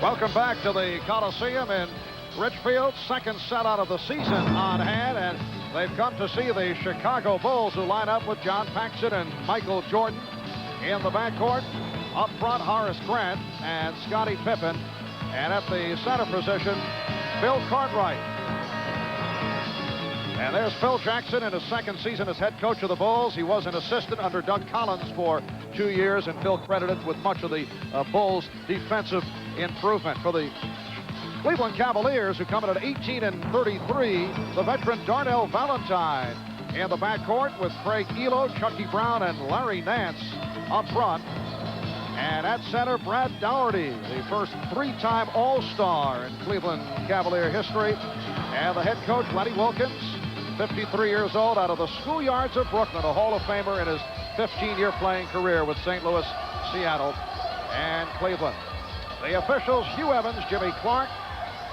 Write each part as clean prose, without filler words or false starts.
Welcome back to the Coliseum in Richfield. Second sellout of the season on hand, and they've come to see the Chicago Bulls, who line up with John Paxson and Michael Jordan in the backcourt. Up front, Horace Grant and Scottie Pippen. And at the center position, Phil Cartwright. And there's Phil Jackson in his second season as head coach of the Bulls. He was an assistant under Doug Collins for 2 years, and Phil credited with much of the Bulls' defensive improvement. For the Cleveland Cavaliers, who come in at 18-33, the veteran Darnell Valentine in the backcourt with Craig Elo, Chucky Brown, and Larry Nance up front. And at center, Brad Daugherty, the first three-time All-Star in Cleveland Cavalier history. And the head coach, Lenny Wilkins, 53 years old, out of the schoolyards of Brooklyn, a Hall of Famer in his 15-year playing career with St. Louis, Seattle, and Cleveland. The officials, Hugh Evans, Jimmy Clark,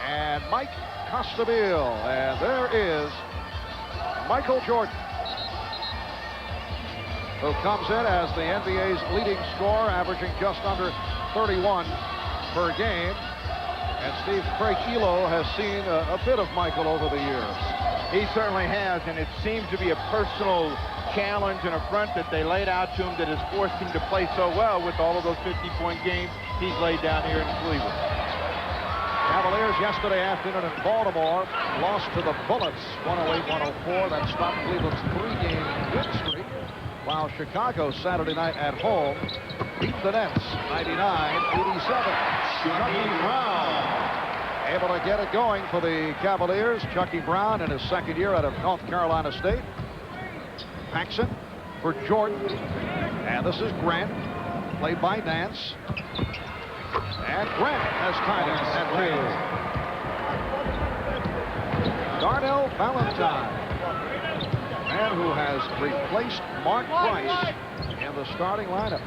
and Mike Costabile. And there is Michael Jordan, who comes in as the NBA's leading scorer, averaging just under 31 per game. And Craig Elo has seen a bit of Michael over the years. He certainly has, and it seems to be a personal challenge and a front that they laid out to him that has forced him to play so well with all of those 50-point games he's laid down here in Cleveland. Cavaliers yesterday afternoon in Baltimore lost to the Bullets 108-104. That stopped Cleveland's three-game win streak. While Chicago Saturday night at home beat the Nets 99-87. Chucky Brown able to get it going for the Cavaliers. Chucky Brown in his second year out of North Carolina State. Paxson for Jordan. And this is Grant, played by Nance. And Grant has tied it at 2. Darnell Valentine, man who has replaced Mark Price in the starting lineup.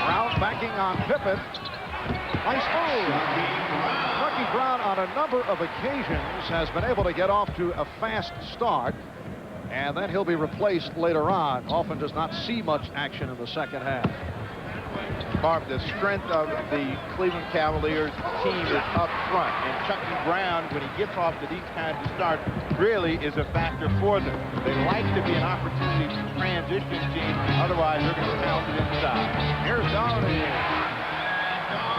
Brown backing on Pippen. Nice move. Chucky Brown on a number of occasions has been able to get off to a fast start, and then he'll be replaced later on. Often does not see much action in the second half. Barb, the strength of the Cleveland Cavaliers team is up front, and Chucky Brown, when he gets off to these kinds of starts, really is a factor for them. They like to be an opportunity to transition team, otherwise they're going to pound it inside. Here's Daugherty.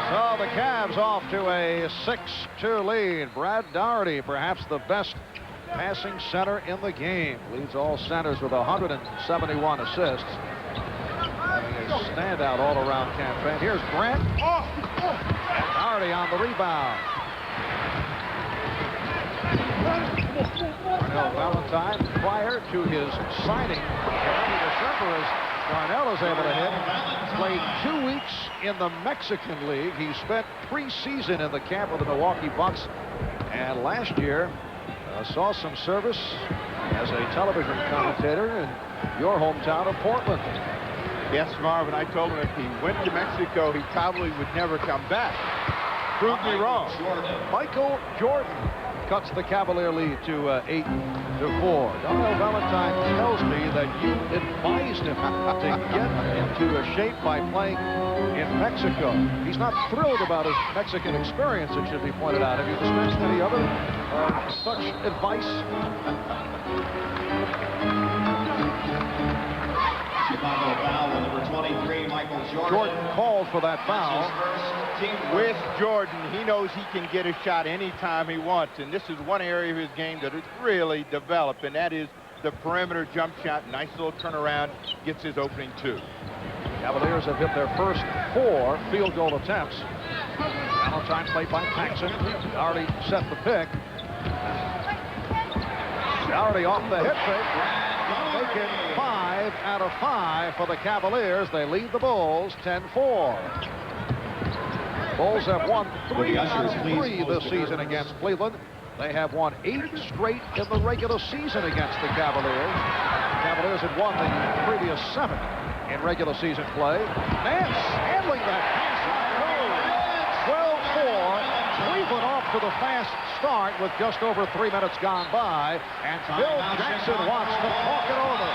So the Cavs off to a 6-2 lead. Brad Daugherty, perhaps the best passing center in the game, leads all centers with 171 assists. Having a standout all-around campaign. Here's Grant. And Daugherty on the rebound. Darnell Valentine, prior to his signing in December, as Darnell is able to hit, played 2 weeks in the Mexican League. He spent preseason in the camp of the Milwaukee Bucks, and last year saw some service as a television commentator in your hometown of Portland. Yes, Marvin, I told him if he went to Mexico, he probably would never come back. Proved me wrong. Michael Jordan cuts the Cavalier lead to 8-4. Darnell Valentine tells me that you advised him to get into a shape by playing in Mexico. He's not thrilled about his Mexican experience, it should be pointed out. Have you dispensed any other such advice? Chicago foul with number 23, Michael Jordan. Jordan called for that foul. With Jordan, he knows he can get a shot anytime he wants, and this is one area of his game that has really developed, and that is the perimeter jump shot. Nice little turnaround, gets his opening 2. Cavaliers have hit their first 4 field goal attempts. Valentine played by Paxson. Daugherty set the pick. Daugherty off the hit fake. Making 5 out of 5 for the Cavaliers. They lead the Bulls 10-4. Bulls have won 3 out of 3 this season against Cleveland. They have won 8 straight in the regular season against the Cavaliers. The Cavaliers had won the previous 7 in regular season play. Nance handling that pass. 12-4. Cleveland off to the fast start with just over 3 minutes gone by. And Phil Jackson wants to talk it over.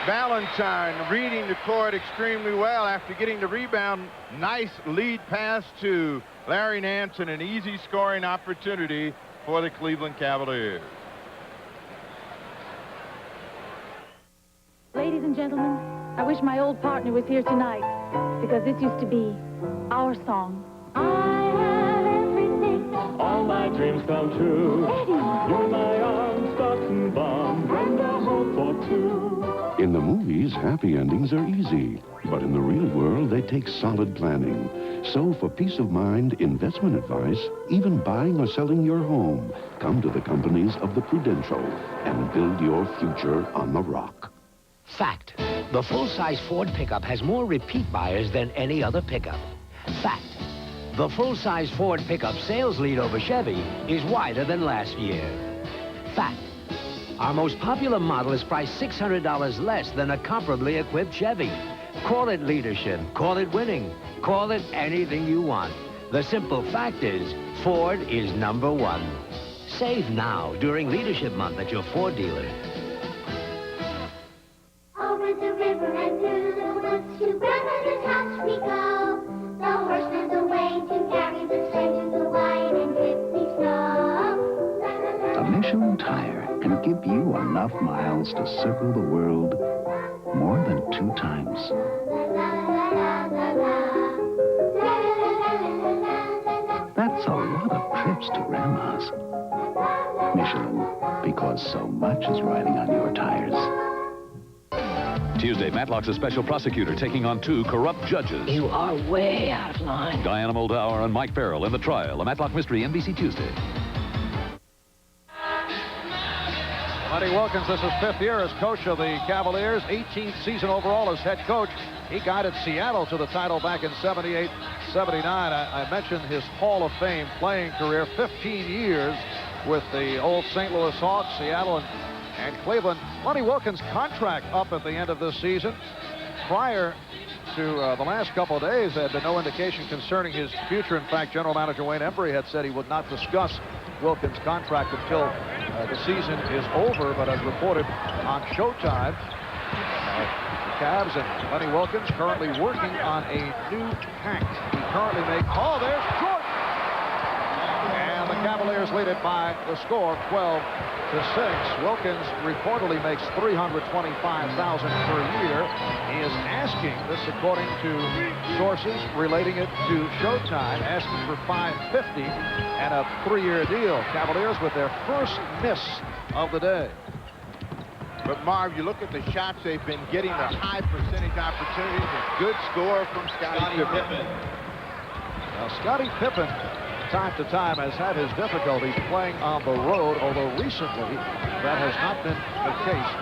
Valentine reading the court extremely well after getting the rebound. Nice lead pass to Larry Nance, and an easy scoring opportunity for the Cleveland Cavaliers. Ladies and gentlemen, I wish my old partner was here tonight, because this used to be our song. I have everything. All my dreams come true. Eddie. In my arms, stocks and bonds, and a hope for two. In the movies, happy endings are easy. But in the real world, they take solid planning. So for peace of mind, investment advice, even buying or selling your home, come to the companies of the Prudential and build your future on the rock. Fact. The full-size Ford pickup has more repeat buyers than any other pickup. Fact. The full-size Ford pickup sales lead over Chevy is wider than last year. Fact. Our most popular model is priced $600 less than a comparably equipped Chevy. Call it leadership, call it winning, call it anything you want. The simple fact is, Ford is #1. Save now during Leadership Month at your Ford dealer. Over the river and through the woods to grandmother's house we go. The horseman's away to carry the sleigh to the wide and drippy snow. A Michelin tire can give you enough miles to circle the world more than 2 times. That's a lot of trips to Grandma's. Michelin, because so much is riding on your tires. Tuesday, Matlock's a special prosecutor taking on 2 corrupt judges. You are way out of line. Diana Muldaur and Mike Farrell in the trial. A Matlock mystery, NBC Tuesday. Lenny Wilkens, this is 5th year as coach of the Cavaliers, 18th season overall as head coach. He guided Seattle to the title back in 78, 79. I mentioned his Hall of Fame playing career, 15 years with the old St. Louis Hawks, Seattle, and Cleveland. Lenny Wilkens' contract up at the end of this season. Prior to the last couple of days, there had been no indication concerning his future. In fact, General Manager Wayne Embry had said he would not discuss Wilkens' contract until the season is over, but as reported on Showtime, the Cavs and Lenny Wilkens currently working on a new pact. He currently makes, oh, there's Jordan! And the Cavaliers lead it by the score, 12-6. Wilkens reportedly makes $325,000 per year. He is asking, this according to sources relating it to Showtime, asking for $550 and a 3-year deal. Cavaliers with their first miss of the day. But Marv, you look at the shots they've been getting, the high percentage opportunities, a good score from Scottie Pippen. Now, Scottie Pippen, time to time, has had his difficulties playing on the road, although recently that has not been the case.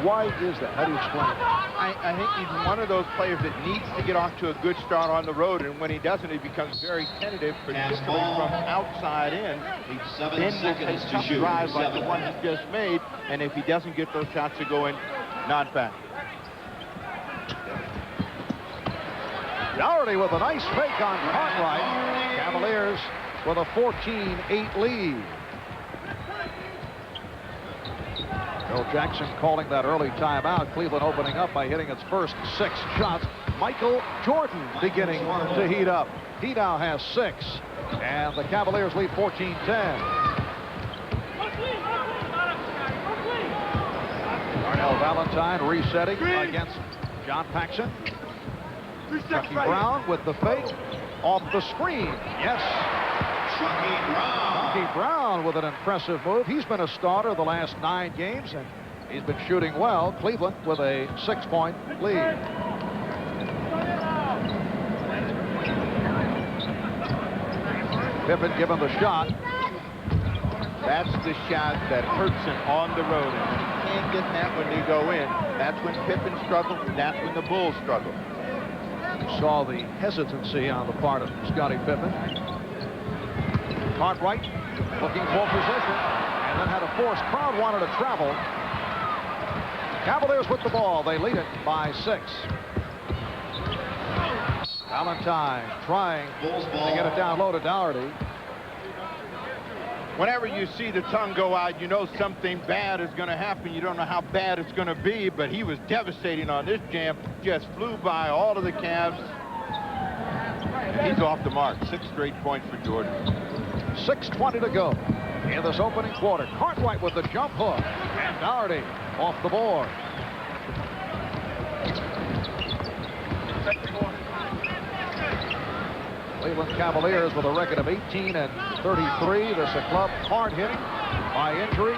Why is that? How do you explain it? I think he's one of those players that needs to get off to a good start on the road, and when he doesn't, he becomes very tentative, particularly from outside in. He then will take tough drives like the one he just made, and if he doesn't get those shots to go in, non-factor. Doherty with a nice fake on Cartwright. Cavaliers with a 14-8 lead. Bill Jackson calling that early timeout. Cleveland opening up by hitting its first 6 shots. Michael Jordan beginning to heat up. He now has 6. And the Cavaliers lead 14-10. Darnell Valentine resetting against John Paxson. Chucky Brown with the fake off the screen. Yes. Chucky Brown with an impressive move. He's been a starter the last 9 games, and he's been shooting well. Cleveland with a 6-point lead. Pippen given the shot. That's the shot that hurts him on the road, and when he can't get that when they go in, that's when Pippen struggles, and that's when the Bulls struggle. You saw the hesitancy on the part of Scottie Pippen. Cartwright looking for position, and then had a force. Crowd wanted to travel. Cavaliers with the ball. They lead it by 6. Valentine trying to get it down low to Doherty. Whenever you see the tongue go out, you know something bad is going to happen. You don't know how bad it's going to be, but he was devastating on this jam. Just flew by all of the Cavs. And he's off the mark. 6 straight points for Jordan. 6:20 to go in this opening quarter. Cartwright with the jump hook, and Doherty off the board. Cleveland Cavaliers with a record of 18-33. This is a club hard hitting by injury.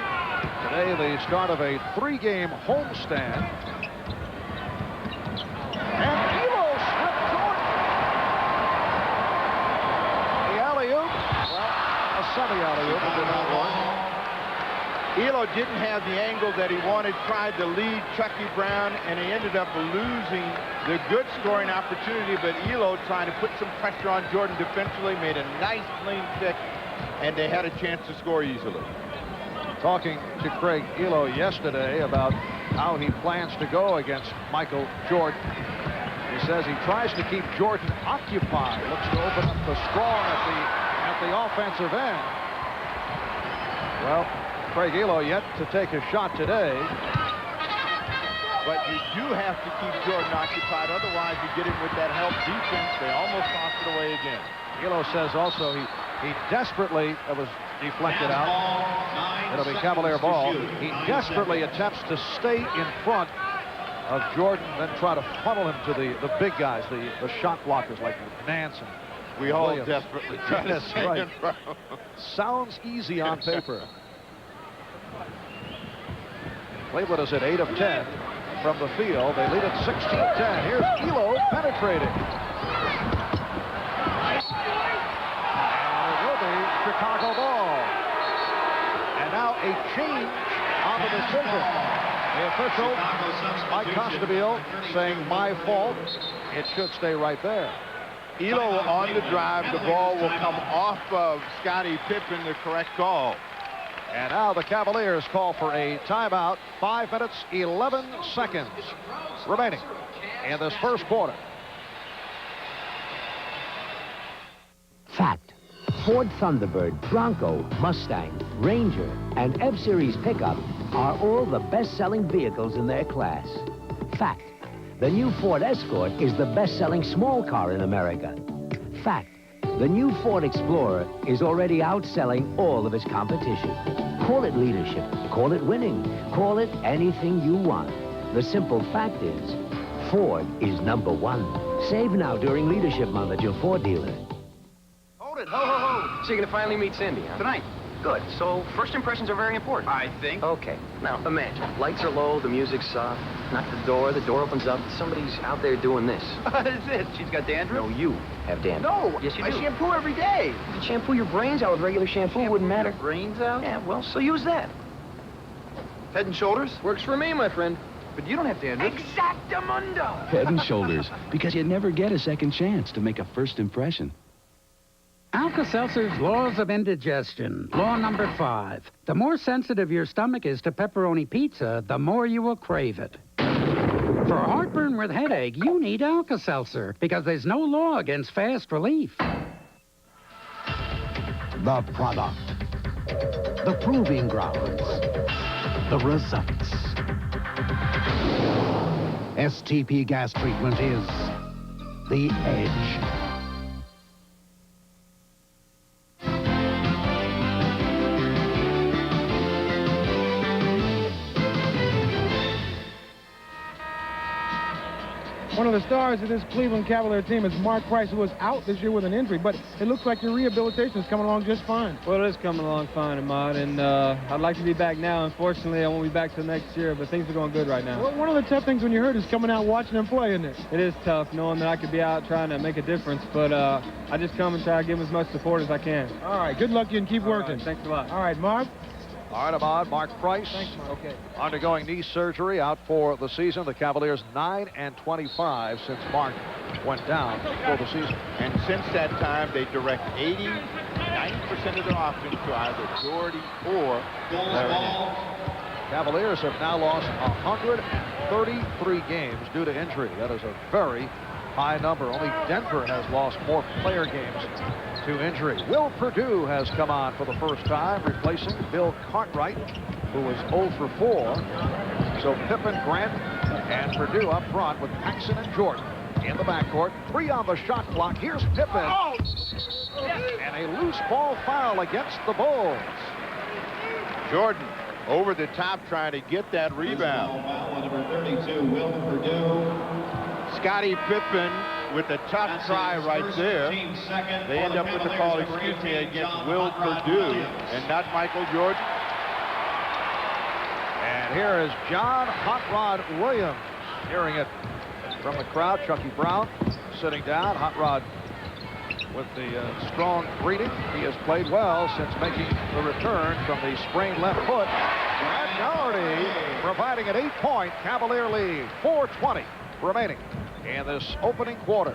Today the start of a 3-game homestand. And Elo slipped Jordan. The alley-oop, well, a semi-alley-oop, it did not work. Elo didn't have the angle that he wanted, tried to lead Chucky Brown, and he ended up losing the good scoring opportunity, but Elo trying to put some pressure on Jordan defensively, made a nice clean pick, and they had a chance to score easily. Talking to Craig Elo yesterday about how he plans to go against Michael Jordan. He says he tries to keep Jordan occupied, looks to open up the strong at the offensive end. Well, Craig Elo yet to take a shot today. But you do have to keep Jordan occupied, otherwise you get him with that help defense. They almost tossed it away again. Elo says also he desperately, it was deflected out. It'll be Cavalier ball. He desperately attempts to stay in front of Jordan, then try to funnel him to the big guys, the shot blockers like Nance and we all Williams. desperately try to stay in front. Sounds easy on paper. Cleveland is at 8 of 10 from the field. They lead at 16-10. Here's Elo penetrating. And it will be Chicago ball. And now a change on the decision. The official, Mike Costabile, saying my fault. It should stay right there. Elo on the drive. The ball will come off of Scottie Pippen, the correct call. And now the Cavaliers call for a timeout. 5 minutes, 11 seconds remaining in this first quarter. Fact. Ford Thunderbird, Bronco, Mustang, Ranger, and F-Series pickup are all the best-selling vehicles in their class. Fact. The new Ford Escort is the best-selling small car in America. Fact. The new Ford Explorer is already outselling all of its competition. Call it leadership, call it winning, call it anything you want. The simple fact is, Ford is #1. Save now during Leadership Month at your Ford dealer. Hold it, ho, ho, ho. So you're gonna finally meet Cindy, huh? Tonight. Good. So first impressions are very important. I think. Okay. Now, imagine. Lights are low, the music's soft. Knock the door opens up, somebody's out there doing this. What is this? She's got dandruff? No, you have dandruff. No, yes, you do. I shampoo every day. You can shampoo your brains out with regular shampoo. It wouldn't matter. Brains out? Yeah, well, so use that. Head and Shoulders? Works for me, my friend. But you don't have dandruff. Exactamundo! Head and Shoulders, because you never get a second chance to make a first impression. Alka-Seltzer's Laws of Indigestion. Law number 5. The more sensitive your stomach is to pepperoni pizza, the more you will crave it. For heartburn with headache, you need Alka-Seltzer, because there's no law against fast relief. The product. The proving grounds. The results. STP gas treatment is the edge. One of the stars of this Cleveland Cavalier team is Mark Price, who was out this year with an injury, but it looks like your rehabilitation is coming along just fine. Well, it is coming along fine, Ahmad, and I'd like to be back now. Unfortunately, I won't be back till next year, but things are going good right now. Well, one of the tough things when you're hurt is coming out watching them play, isn't it? It is tough, knowing that I could be out trying to make a difference, but I just come and try to give them as much support as I can. All right, good luck to you and keep working. Right, thanks a lot. All right, Mark. All right, Ahmad, Mark Price. Thanks, Mark. Okay. Undergoing knee surgery, out for the season. The Cavaliers 9-25 since Mark went down for the season. And since that time, they direct 90% of their offense to either Doherty or Larry. Cavaliers have now lost 133 games due to injury. That is a very high number. Only Denver has lost more player games to injury. Will Perdue has come on for the first time, replacing Bill Cartwright, who was 0 for 4. So Pippen, Grant, and Perdue up front with Paxson and Jordan in the backcourt. 3 on the shot clock. Here's Pippen. And a loose ball foul against the Bulls. Jordan over the top trying to get that rebound. Foul number 32, Will Perdue. Scottie Pippen with a tough try right there. They end up with the call, excuse me, against Will Perdue and not Michael Jordan. And here is John Hot Rod Williams. Hearing it from the crowd. Chucky Brown sitting down. Hot Rod with the strong greeting. He has played well since making the return from the sprained left foot. Brad Doherty providing an 8-point Cavalier lead. 4:20 remaining in this opening quarter.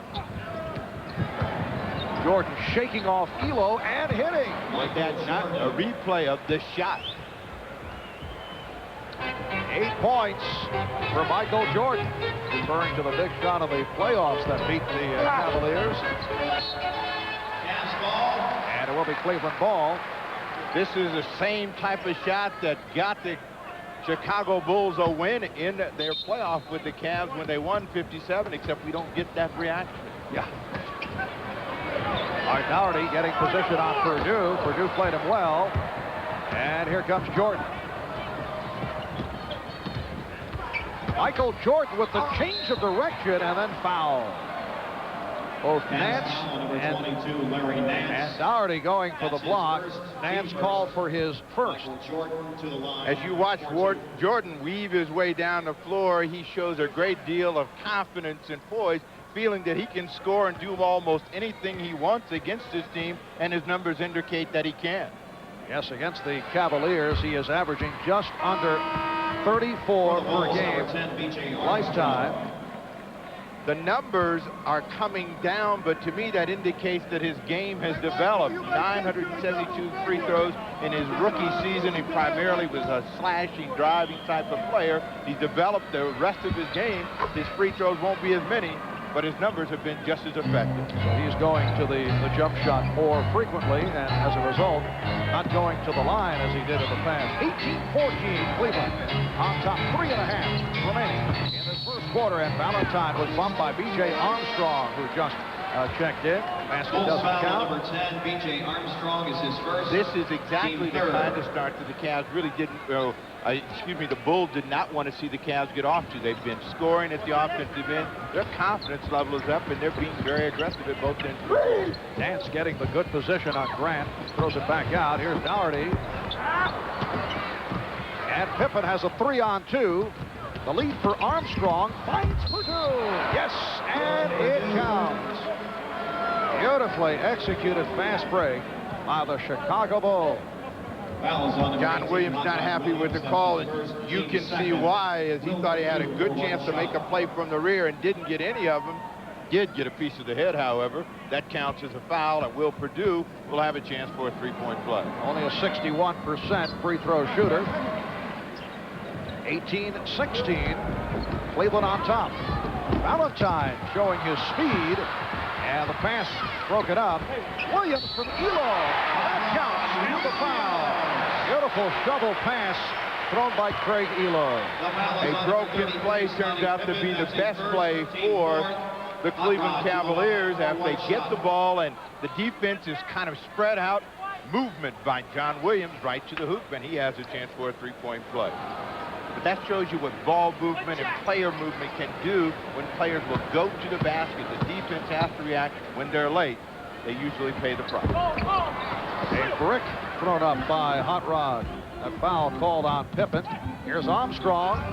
Jordan shaking off Elo and hitting. Like that's not a replay of the shot. 8 points for Michael Jordan, referring to the big shot of the playoffs that beat the Cavaliers. And it will be Cleveland ball. This is the same type of shot that got the Chicago Bulls a win in their playoff with the Cavs when they won 57, except we don't get that reaction. Yeah. All right, Doherty getting position on Perdue. Perdue played him well. And here comes Jordan. Michael Jordan with the change of direction and then foul. Both Nance and Doherty going for the block. Nance called for his first. As you watch Jordan weave his way down the floor, he shows a great deal of confidence and poise, feeling that he can score and do almost anything he wants against his team, and his numbers indicate that he can. Yes, against the Cavaliers, he is averaging just under 34 per game lifetime. The numbers are coming down, but to me that indicates that his game has developed. 972 free throws in his rookie season. He primarily was a slashing, driving type of player. He's developed the rest of his game. His free throws won't be as many, but his numbers have been just as effective. So he's going to the jump shot more frequently, and as a result, not going to the line as he did in the past. 18-14 Cleveland on top, 3.5 remaining in this first quarter, and Valentine was bumped by B.J. Armstrong, who just checked in. Basket doesn't count. Number 10, B.J. Armstrong is his first. This is exactly the kind of start that the Cavs really didn't, the Bulls did not want to see the Cavs get off to. They've been scoring at the offensive end. Their confidence level is up, and they're being very aggressive at both ends. Nance getting the good position on Grant. Throws it back out. Here's Doherty. And Pippen has a 3-on-2. The lead for Armstrong finds Perdue. Yes, and it counts. Beautifully executed fast break by the Chicago Bulls. John Williams not happy with the call, and you can see why, as he thought he had a good chance to make a play from the rear and didn't get any of them. Did get a piece of the head, however. That counts as a foul, and Will Perdue will have a chance for a three-point play. Only a 61% free throw shooter. 18-16, Cleveland on top. Valentine showing his speed, and the pass broken up. Williams from Elo. That counts for the foul. Beautiful shovel pass thrown by Craig Elo. A broken play turned out to be the best play for the Cleveland Cavaliers after they get the ball and the defense is kind of spread out. Movement by John Williams right to the hoop, and he has a chance for a three-point play. But that shows you what ball movement and player movement can do when players will go to the basket. The defense has to react when they're late. They usually pay the price. A brick thrown up by Hot Rod. A foul called on Pippen. Here's Armstrong.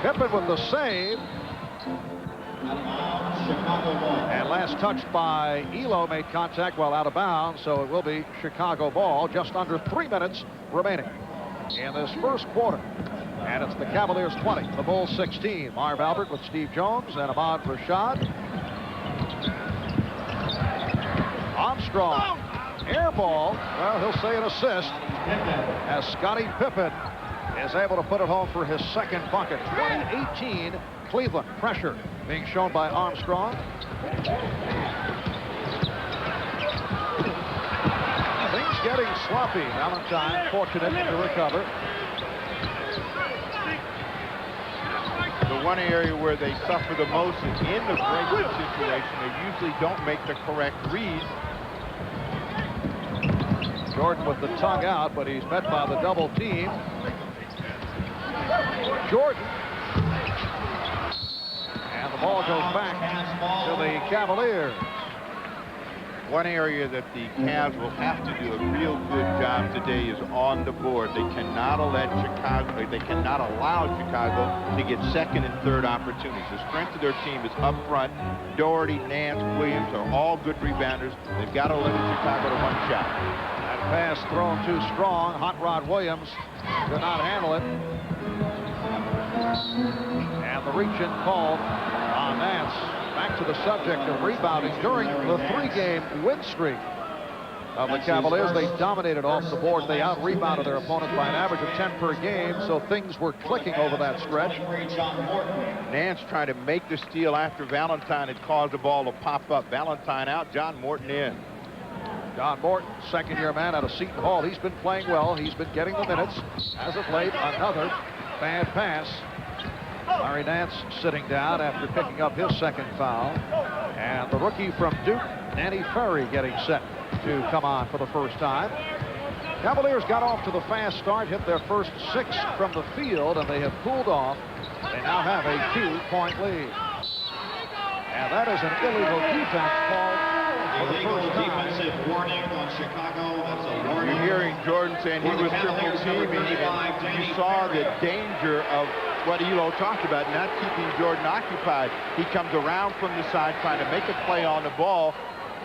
Pippen with the save. And last touch by Elo made contact while out of bounds, so it will be Chicago ball. Just under 3 minutes remaining in this first quarter. And it's the Cavaliers 20, the Bulls 16. Marv Albert with Steve Jones and Ahmad Rashad. Armstrong, air ball. Well, he'll say an assist as Scottie Pippen is able to put it home for his second bucket. 20-18 Cleveland. Pressure being shown by Armstrong. getting sloppy. Valentine fortunate to recover. The one area where they suffer the most is in the breaking situation. They usually don't make the correct read. Jordan with the tongue out, but he's met by the double team. Jordan. And the ball goes back to the Cavaliers. One area that the Cavs will have to do a real good job today is on the board. They cannot allow Chicago to get second and third opportunities. The strength of their team is up front. Doherty, Nance, Williams are all good rebounders. They've got to limit Chicago to one shot. That pass thrown too strong. Hot Rod Williams could not handle it. And the reach-in called on Nance. Back to the subject of rebounding. During the 3-game win streak of the Cavaliers, they dominated off the board. They out-rebounded their opponents by an average of 10 per game, so things were clicking over that stretch. Nance trying to make the steal after Valentine had caused the ball to pop up. Valentine out, John Morton in. John Morton, second-year man out of Seton Hall. He's been playing well. He's been getting the minutes. As of late, another bad pass. Larry Nance sitting down after picking up his second foul. And the rookie from Duke, Danny Ferry, getting set to come on for the first time. Cavaliers got off to the fast start, hit their first 6 from the field, and they have cooled off. They now have a 2-point lead. And that is an illegal defense call for the first time. Defensive warning on Chicago. That's a warning. You're hearing Jordan saying he was triple teaming, and you saw the danger of what Elo talked about, not keeping Jordan occupied. He comes around from the side trying to make a play on the ball.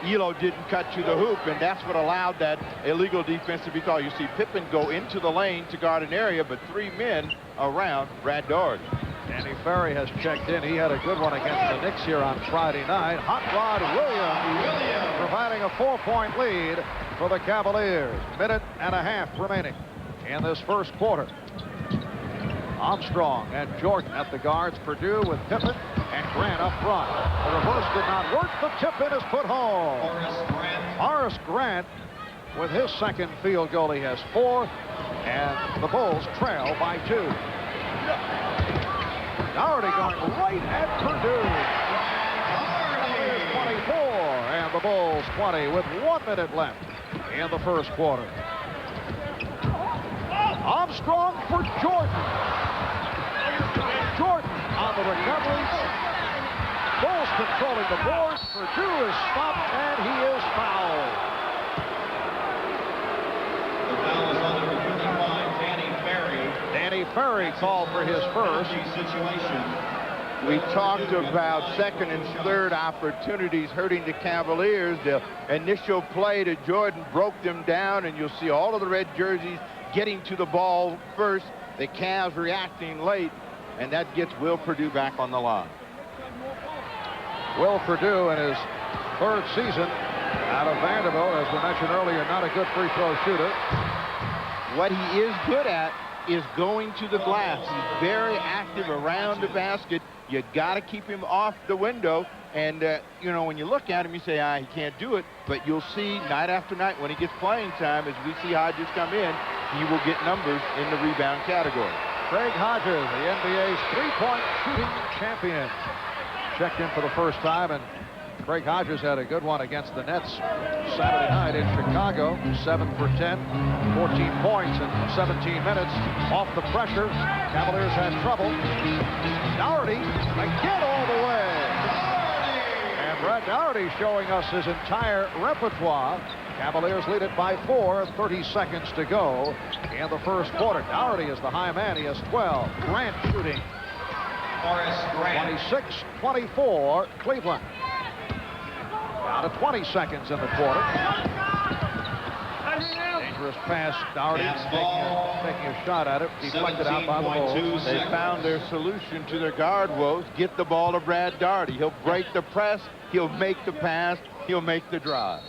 Elo didn't cut to the hoop, and that's what allowed that illegal defense to be called. You see Pippen go into the lane to guard an area, but 3 men around Brad Doherty. Danny Ferry has checked in. He had a good one against the Knicks here on Friday night. Hot Rod Williams providing a 4-point lead for the Cavaliers. Minute and a half remaining in this first quarter. Armstrong and Jordan at the guards. Purdue with Pippen and Grant up front. The reverse did not work. The tip-in is put home. Horace Grant with his second field goal. He has 4, and the Bulls trail by 2. Doherty going right at Purdue. Cavaliers 24, and the Bulls 20 with 1 minute left in the first quarter. Armstrong for Jordan. Jordan on the recovery. Bulls controlling the board. Purdue is stopped, and he is fouled. The foul is on number 35, Danny Ferry. Danny Ferry called for his first. We talked about second and third opportunities hurting the Cavaliers. The initial play to Jordan broke them down, and you'll see all of the red jerseys getting to the ball first. The Cavs reacting late, and that gets Will Purdue back on the line. Will Purdue in his 3rd season out of Vanderbilt, as we mentioned earlier, not a good free throw shooter. What he is good at is going to the glass. He's very active around the basket. You got to keep him off the window. And, you know, when you look at him, you say, he can't do it. But you'll see night after night when he gets playing time, as we see Hodges come in, he will get numbers in the rebound category. Craig Hodges, the NBA's 3-point shooting champion, checked in for the first time, and Craig Hodges had a good one against the Nets Saturday night in Chicago. 7 for 10, 14 points in 17 minutes. Off the pressure, Cavaliers had trouble. Doherty again all the way. And Brad Doherty showing us his entire repertoire. Cavaliers lead it by 4, 30 seconds to go in the first quarter. Doherty is the high man. He has 12. Grant shooting. 26-24, Cleveland. Down to 20 seconds in the quarter. Dangerous pass. Doherty taking a shot at it. Deflected out by the Bulls. They found their solution to their guard woes. Get the ball to Brad Doherty. He'll break the press. He'll make the pass. He'll make the drive.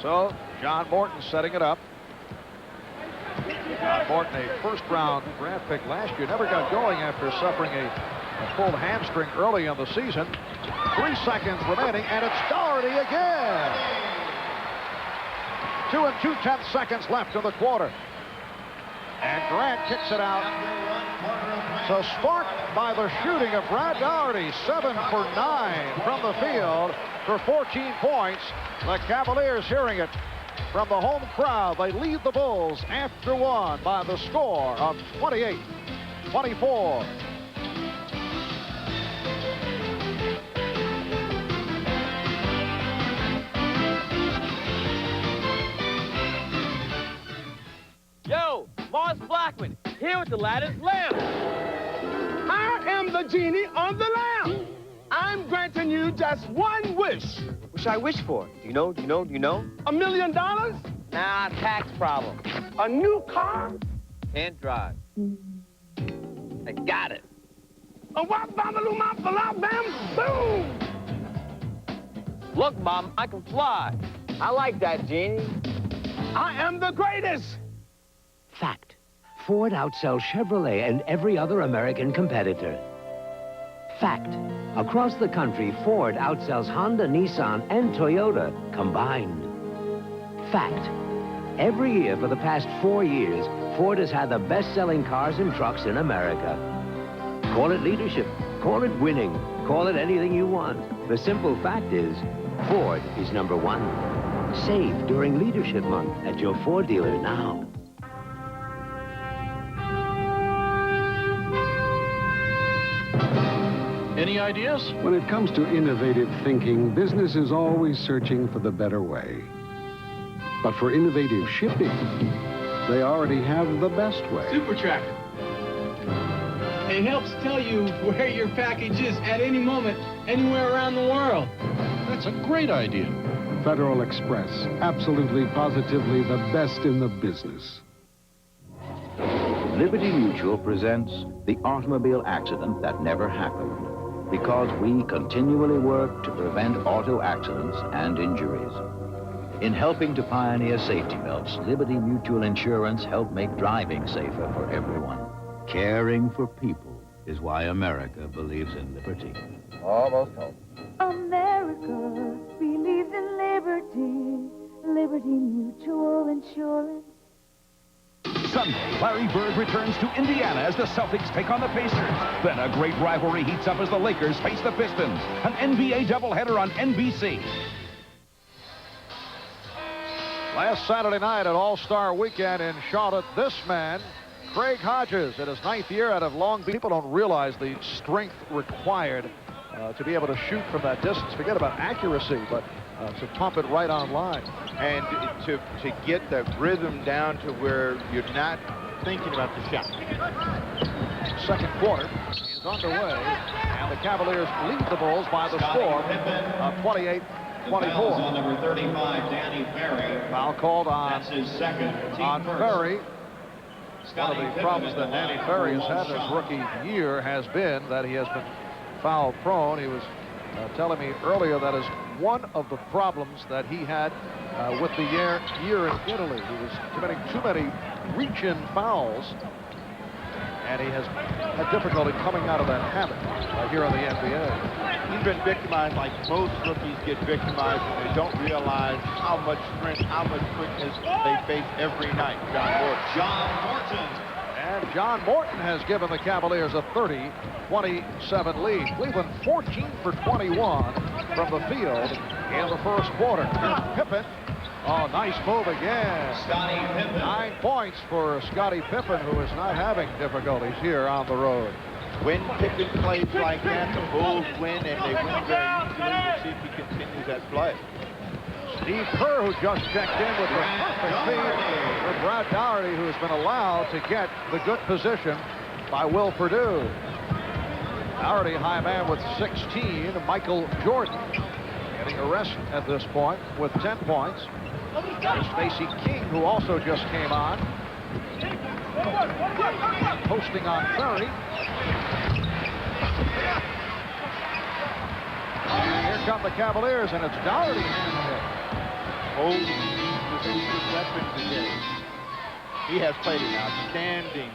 So, John Morton setting it up. John Morton, a first-round draft pick last year, never got going after suffering a pulled hamstring early in the season. 3 seconds remaining, and it's down. Doherty again. 2 2/10 seconds left in the quarter. And Grant kicks it out. So sparked by the shooting of Brad Doherty, 7 for 9 from the field for 14 points. The Cavaliers hearing it from the home crowd. They lead the Bulls after one by the score of 28-24. Yo, Mars Blackman, here with the Aladdin's lamp. I am the genie on the lamp. I'm granting you just one wish. What should I wish for? Do you know? $1 million? Nah, tax problem. A new car? Can't drive. I got it. A wop bam bam boom! Look, Mom, I can fly. I like that, Genie. I am the greatest. Fact. Ford outsells Chevrolet and every other American competitor. Fact. Across the country, Ford outsells Honda, Nissan, and Toyota combined. Fact. Every year for the past 4 years, Ford has had the best-selling cars and trucks in America. Call it leadership. Call it winning. Call it anything you want. The simple fact is, Ford is #1. Save during Leadership Month at your Ford dealer now. Any ideas? When it comes to innovative thinking, business is always searching for the better way. But for innovative shipping, they already have the best way. Super Tracker. It helps tell you where your package is at any moment, anywhere around the world. That's a great idea. Federal Express, absolutely, positively the best in the business. Liberty Mutual presents The Automobile Accident That Never Happened, because we continually work to prevent auto accidents and injuries. In helping to pioneer safety belts, Liberty Mutual Insurance helped make driving safer for everyone. Caring for people is why America believes in liberty. Almost home. America believes in liberty. Liberty Mutual Insurance. Sunday, Larry Bird returns to Indiana as the Celtics take on the Pacers. Then a great rivalry heats up as the Lakers face the Pistons. An NBA doubleheader on NBC. Last Saturday night at All-Star Weekend in Charlotte, this man, Craig Hodges, in his 9th year out of Long Beach. People don't realize the strength required to be able to shoot from that distance. Forget about accuracy, but to pump it right on line. And to get the rhythm down to where you're not thinking about the shot. Second quarter is underway, and the Cavaliers lead the Bulls by the score of 28-24. On number 35, Danny Ferry. Foul called on, That's his second. on Ferry. One of the problems that Danny Ferry has had in his rookie year has been that he has been foul prone. He was telling me earlier that is one of the problems that he had with the year in Italy. He was committing too many reach-in fouls, and he has had difficulty coming out of that habit here in the NBA. He's been victimized like most rookies get victimized when they don't realize how much strength, how much quickness they face every night. John Morton. And John Morton has given the Cavaliers a 30-27 lead. Cleveland 14 for 21 from the field in the first quarter. Pippen, oh, nice move again. Scottie Pippen. 9 points for Scottie Pippen, who is not having difficulties here on the road. When Pippen plays like that, the Bulls win, and they win very easily. We'll see if he continues that play. Steve Kerr, who just checked in with the perfect feed for Brad Doherty, who has been allowed to get the good position by Will Perdue. Doherty, high man with 16. Michael Jordan getting a rest at this point with 10 points. There's Stacey King, who also just came on. Posting on Ferry. And here come the Cavaliers, and it's Doherty handling it. Holding the secret weapon today. He has played an outstanding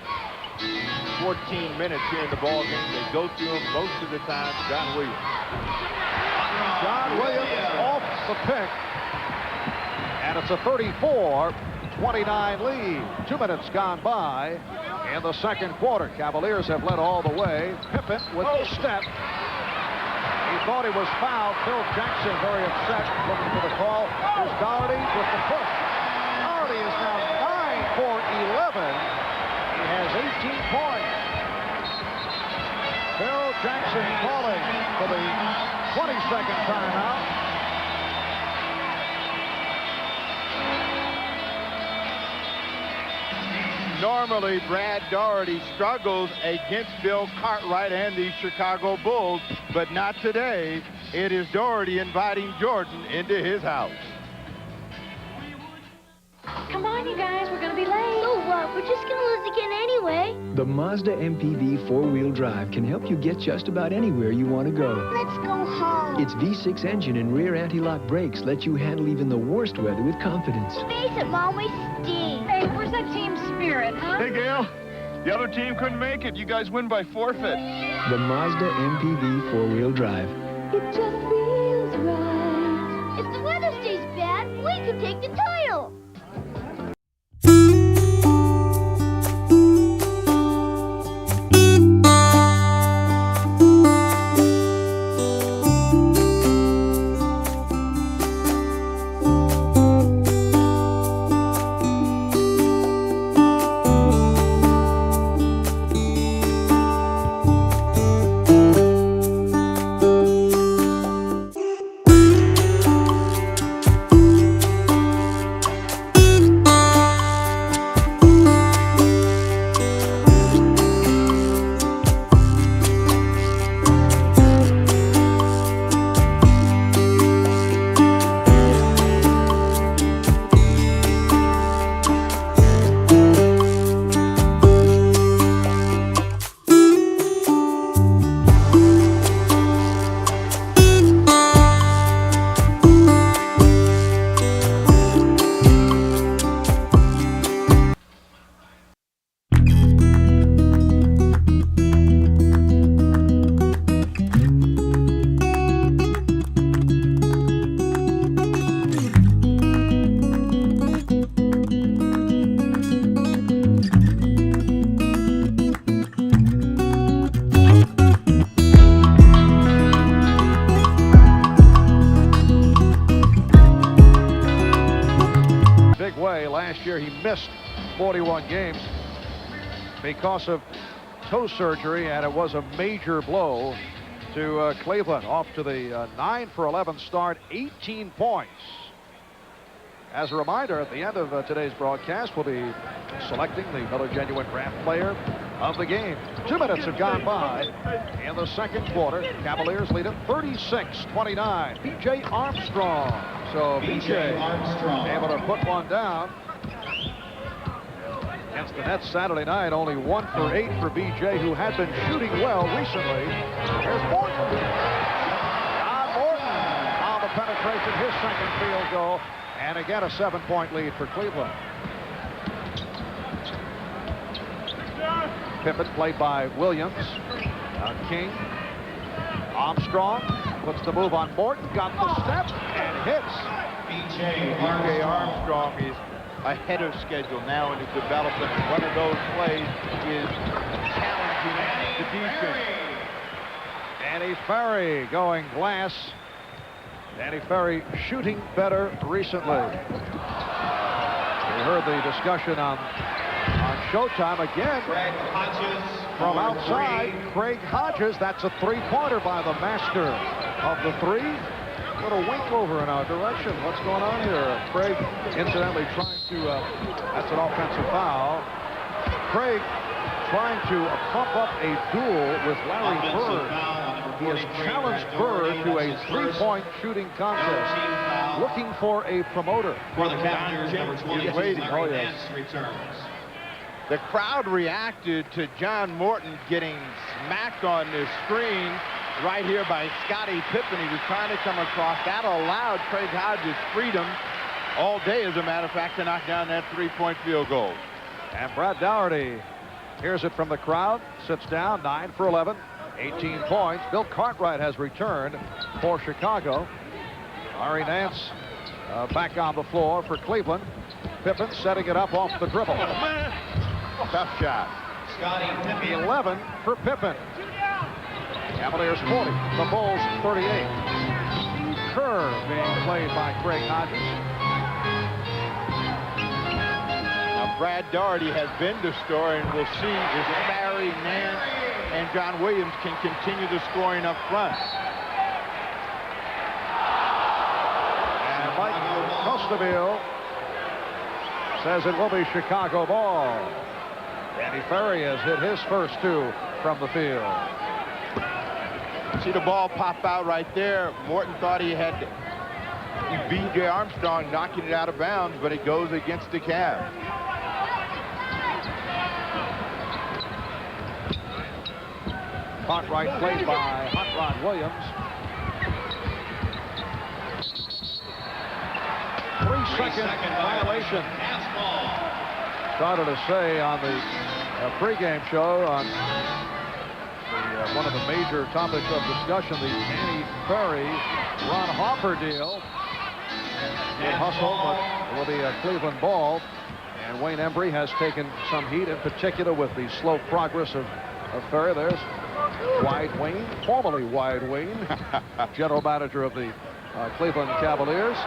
14 minutes here in the ball game. They go through him most of the time. John Williams. John Williams off the pick. And it's a 34-29 lead. 2 minutes gone by in the second quarter. Cavaliers have led all the way. Pippen with the step. He thought he was fouled. Phil Jackson very upset, looking for the call. Here's Doherty with the push. Doherty is now 9 for 11. He has 18 points. Phil Jackson calling for the 22nd timeout. Normally, Brad Doherty struggles against Bill Cartwright and the Chicago Bulls, but not today. It is Doherty inviting Jordan into his house. Come on, you guys. We're going to be late. So what? We're just going to lose again anyway. The Mazda MPV four-wheel drive can help you get just about anywhere you want to go. Let's go home. Its V6 engine and rear anti-lock brakes let you handle even the worst weather with confidence. Face it, Mom, we stink. Hey, where's that team spirit, huh? Hey, Gail. The other team couldn't make it. You guys win by forfeit. The Mazda MPV four-wheel drive. It just feels right. If the weather stays bad, we can take the title. Last year he missed 41 games because of toe surgery, and it was a major blow to Cleveland. Off to the 9 for 11 start, 18 points. As a reminder, at the end of today's broadcast, we'll be selecting the Miller Genuine Draft Player of the game. 2 minutes have gone by in the second quarter. Cavaliers lead it 36-29. B.J. Armstrong. So B.J. Armstrong able to put one down against the Nets Saturday night. Only 1 for 8 for B.J., who had been shooting well recently. There's Morton. John Morton on the penetration, his second field goal. And again, a 7-point lead for Cleveland. Pippen played by Williams. King. Armstrong puts the move on Morton. Got the step and hits. B.J. Armstrong is ahead of schedule now in his development. One of those plays is challenging the defense. Danny Ferry going glass. Danny Ferry shooting better recently. We heard the discussion on Showtime again. Craig Hodges from outside. Craig Hodges. That's a three-pointer by the master of the three. A little wink over in our direction. What's going on here? Craig, incidentally, trying to, that's an offensive foul. Craig trying to pump up a duel with Larry Bird. He has challenged Bird to a three-point shooting contest, looking for a promoter. For the Cavaliers, number 22, waiting. Oh, yes. Returns. The crowd reacted to John Morton getting smacked on this screen right here by Scottie Pippen. He was trying to come across. That allowed Craig Hodges freedom all day, as a matter of fact, to knock down that three-point field goal. And Brad Doherty hears it from the crowd, sits down, 9 for 11, 18 points. Bill Cartwright has returned for Chicago. Larry Nance back on the floor for Cleveland. Pippen setting it up off the dribble. Tough shot. 11 for Pippen. Cavaliers 40, the Bulls 38. Curve being played by Craig Hodges. Now Brad Daugherty has been the story, and we'll see if Barry, Nance, and John Williams can continue the scoring up front. And Mike Costabile says it will be Chicago ball. Danny Ferry has hit his first two from the field. See the ball pop out right there. Morton thought he had B.J. Armstrong knocking it out of bounds, but it goes against the Cavs. Hot right played by Hot Rod Williams. 3-second violation. Started to say on the pregame show on one of the major topics of discussion, the Danny Ferry, Ron Harper deal. Good hustle, but it will be a Cleveland ball. And Wayne Embry has taken some heat, in particular with the slow progress of Ferry. There's Wide Wayne, formerly Wide Wayne, general manager of the Cleveland Cavaliers.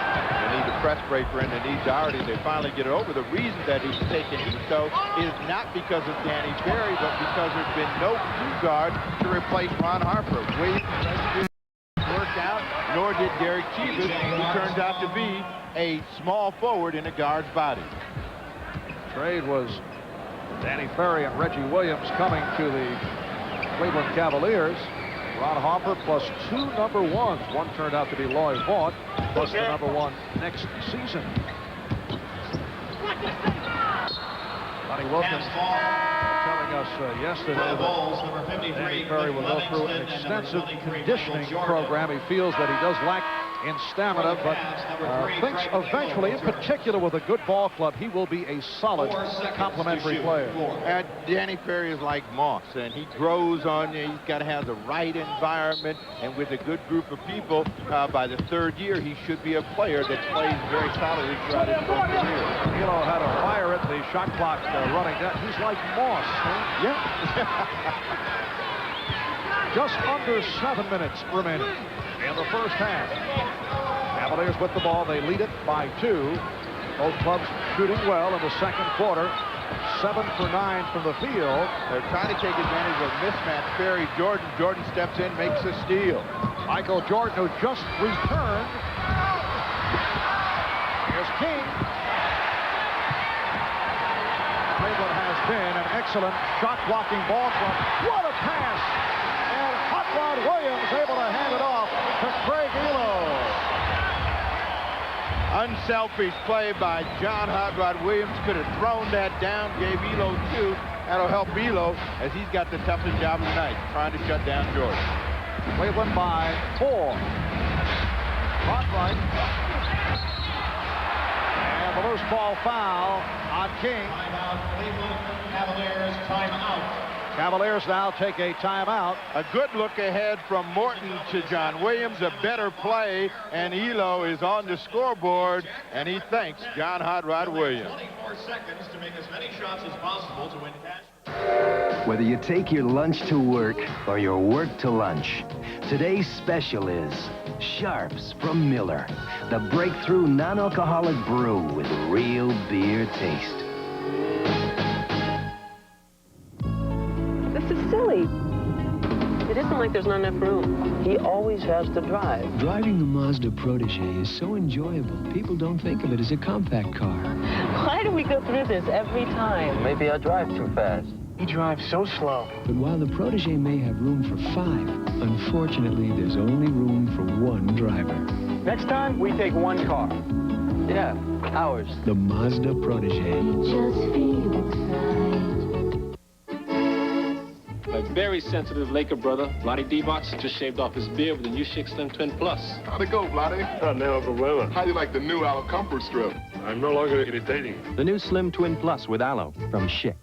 They need the press breaker in. They need Daugherty. They finally get it over. The reason that he's taken heat, though, is not because of Danny Ferry, but because there's been no two guard to replace Ron Harper. Williams didn't work out, nor did Derek Chivas, who turns out to be a small forward in a guard's body. Trade was Danny Ferry and Reggie Williams coming to the Cleveland Cavaliers. Ron Harper plus 2 number ones. One turned out to be Lloyd Vaught, plus the number 1 next season. Bonnie Wilkins telling us yesterday that Danny Ferry will go through an extensive conditioning program. He feels that he does lack in stamina, but thinks eventually, in particular with a good ball club, he will be a solid complementary player. And Danny Ferry is like moss, and he grows on you. He's got to have the right environment, and with a good group of people, by the 3rd year, he should be a player that plays very solidly throughout his whole career. Hilo had to fire it, the shot clock running down. He's like moss. Huh? Yeah. Just under 7 minutes remaining in the first half. Cavaliers with the ball. They lead it by 2. Both clubs shooting well in the second quarter. 7 for 9 from the field. They're trying to take advantage of mismatch. Ferry, Jordan. Jordan steps in, makes a steal. Michael Jordan, who just returned. Here's King. Cleveland has been an excellent shot-blocking ball club. What a pass! And Hot Rod Williams able to hand it off to Craig Elo. Unselfish play by John Hot Rod Williams. Could have thrown that down, gave Elo 2. That'll help Elo, as he's got the toughest job of the night, trying to shut down Jordan. Cleveland by 4. Cartwright. And the loose ball foul on King. Cleveland Cavaliers timeout. Cavaliers now take a timeout. A good look ahead from Morton to John Williams. A better play, and Elo is on the scoreboard, and he thanks John Hot Rod Williams. 24 seconds to make as many shots as possible to win cash. Whether you take your lunch to work or your work to lunch, today's special is Sharps from Miller, the breakthrough non-alcoholic brew with real beer taste. This is silly. It isn't like there's not enough room. He always has to drive. Driving the Mazda Protege is so enjoyable. People don't think of it as a compact car. Why do we go through this every time? Maybe I drive too fast. He drives so slow. But while the Protege may have room for 5, unfortunately, there's only room for 1 driver. Next time, we take 1 car. Yeah, ours. The Mazda Protege. Just feels My very sensitive Laker brother, Vlade Divac, just shaved off his beard with the new Schick Slim Twin Plus. How'd it go, Vlade? Never problema. How do you like the new aloe comfort strip? I'm no longer irritating. The new Slim Twin Plus with aloe from Schick.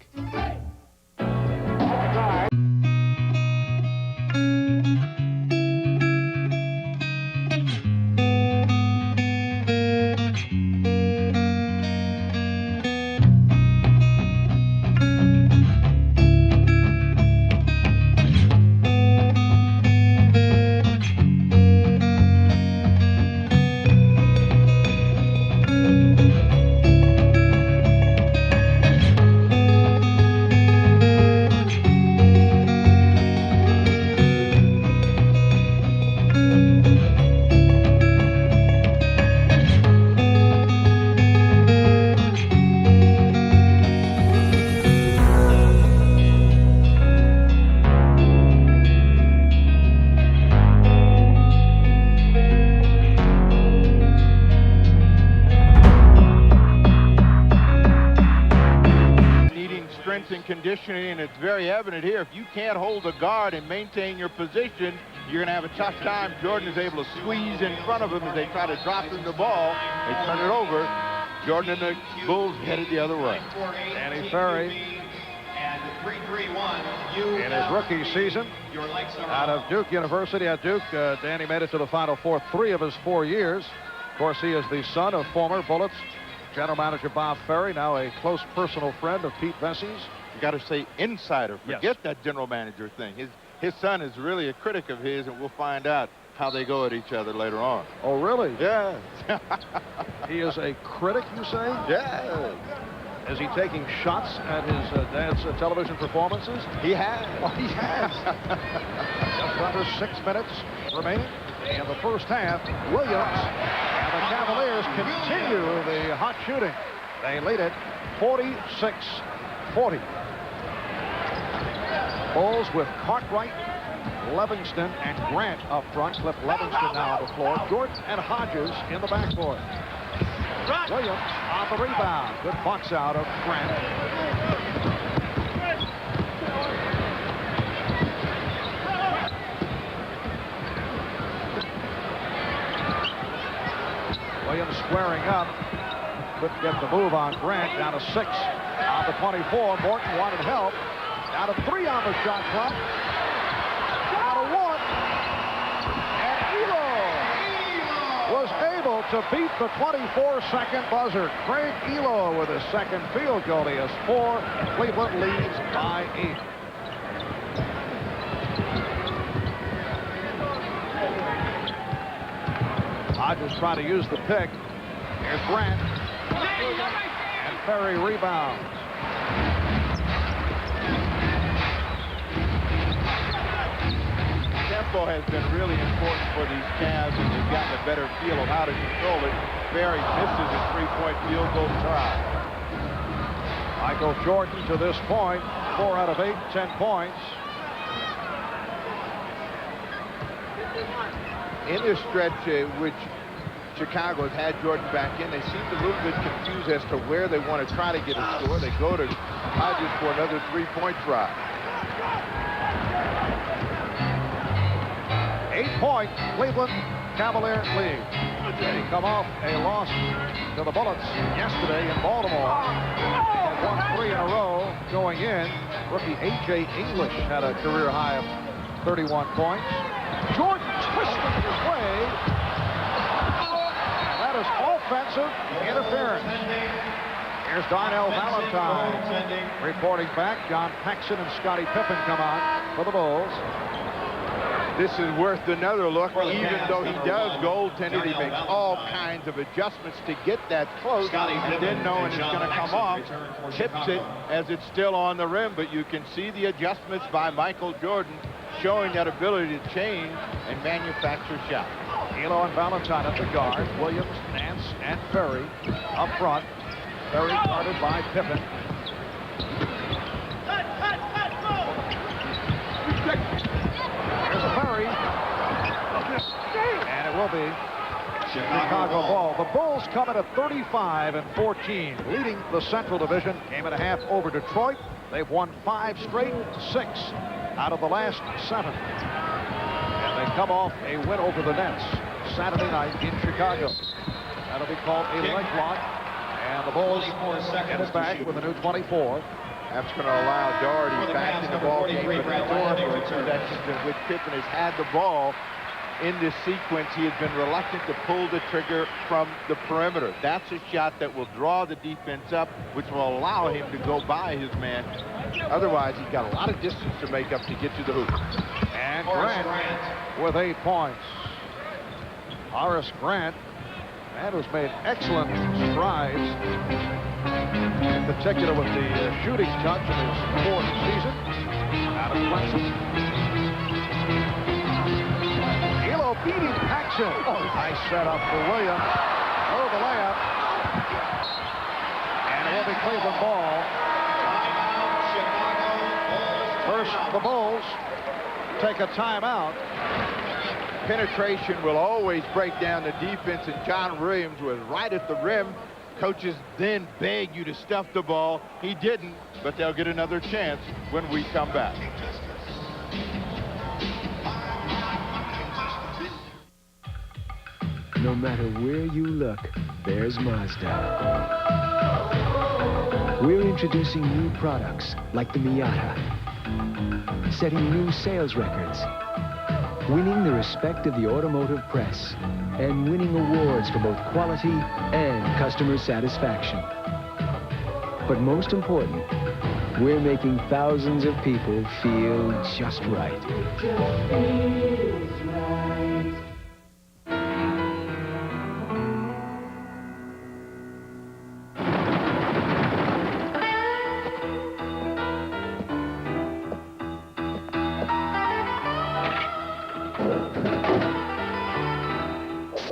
strength and conditioning, and it's very evident here. If you can't hold the guard and maintain your position, you're going to have a tough time. Jordan is able to squeeze in front of him as they try to drop him the ball. They turn it over. Jordan and the Bulls headed the other way. Danny Ferry, in his rookie season, out of Duke University at Duke, Danny made it to the Final Four 3 of his 4 years. Of course, he is the son of former Bullets general manager Bob Ferry, now a close personal friend of Pete Vessey's. You got to say insider. Forget yes. that general manager thing. His son is really a critic of his, and we'll find out how they go at each other later on. Oh, really? Yeah. He is a critic, you say? Yeah. Is he taking shots at his dad's television performances? He has. Oh, he has. Just under 6 minutes remaining in the first half. Williams and the Cavaliers continue the hot shooting. They lead it 46-40. Bulls with Cartwright, Livingston, and Grant up front. Cliff Livingston now on the floor. Jordan and Hodges in the backcourt. Williams on the rebound. Good box out of Grant. Williams squaring up. Couldn't get the move on Grant. Down to 6 on the 24. Morton wanted help. Down to 3 on the shot clock. Down to 1. And Elo was able to beat the 24-second buzzer. Craig Elo with his second field goal. He has 4. Cleveland leads by 8. Hodges trying to use the pick. Here's Grant. And Ferry rebounds. Tempo has been really important for these Cavs, and they've gotten a better feel of how to control it. Ferry misses a 3-point field goal try. Michael Jordan to this point, 4 out of 8, 10 points. In this stretch, which Chicago has had Jordan back in, they seemed a little bit confused as to where they want to try to get a score. They go to Hodges for another 3-point try. 8-point Cleveland Cavalier lead. They come off a loss to the Bullets yesterday in Baltimore. They've won 3 in a row going in. Rookie A.J. English had a career high of 31 points. Jordan twisting his way. And that is offensive interference. Here's Donnell Valentine reporting back. John Paxson and Scottie Pippen come on for the Bulls. This is worth another look. Even though he does goaltender, he makes all kinds of adjustments to get that close, and then knowing it's going to come off, tips it as it's still on the rim. But you can see the adjustments by Michael Jordan showing that ability to change and manufacture shots. Elo and Valentine at the guard. Williams, Nance, and Ferry up front. Ferry guarded by Pippen. Here's a Ferry. And it will be Chicago ball. The Bulls come in at 35-14, leading the Central Division. Game and a half over Detroit. They've won 5 straight, 6 out of the last 7. And they come off a win over the Nets Saturday night in Chicago. That'll be called a leg block. And the Bulls get it back with a new 24. That's going to allow Doherty back in the ball game. But the possessions in which Pippen has had the ball in this sequence, he has been reluctant to pull the trigger from the perimeter. That's a shot that will draw the defense up, which will allow him to go by his man. Otherwise, he's got a lot of distance to make up to get to the hoop. And Grant with 8 points. Horace Grant, man who's made excellent strides, in particular with the shooting touch in his 4th season out of Clemson. Elo beating Paxson. Oh, nice setup for Williams. Oh, the layup. And it will be Cleveland ball. First, the Bulls take a timeout. Penetration will always break down the defense, and John Williams was right at the rim. Coaches then beg you to stuff the ball. He didn't, but they'll get another chance when we come back. No matter where you look, there's Mazda. We're introducing new products like the Miata, setting new sales records, winning the respect of the automotive press, and winning awards for both quality and customer satisfaction. But most important, we're making thousands of people feel just right.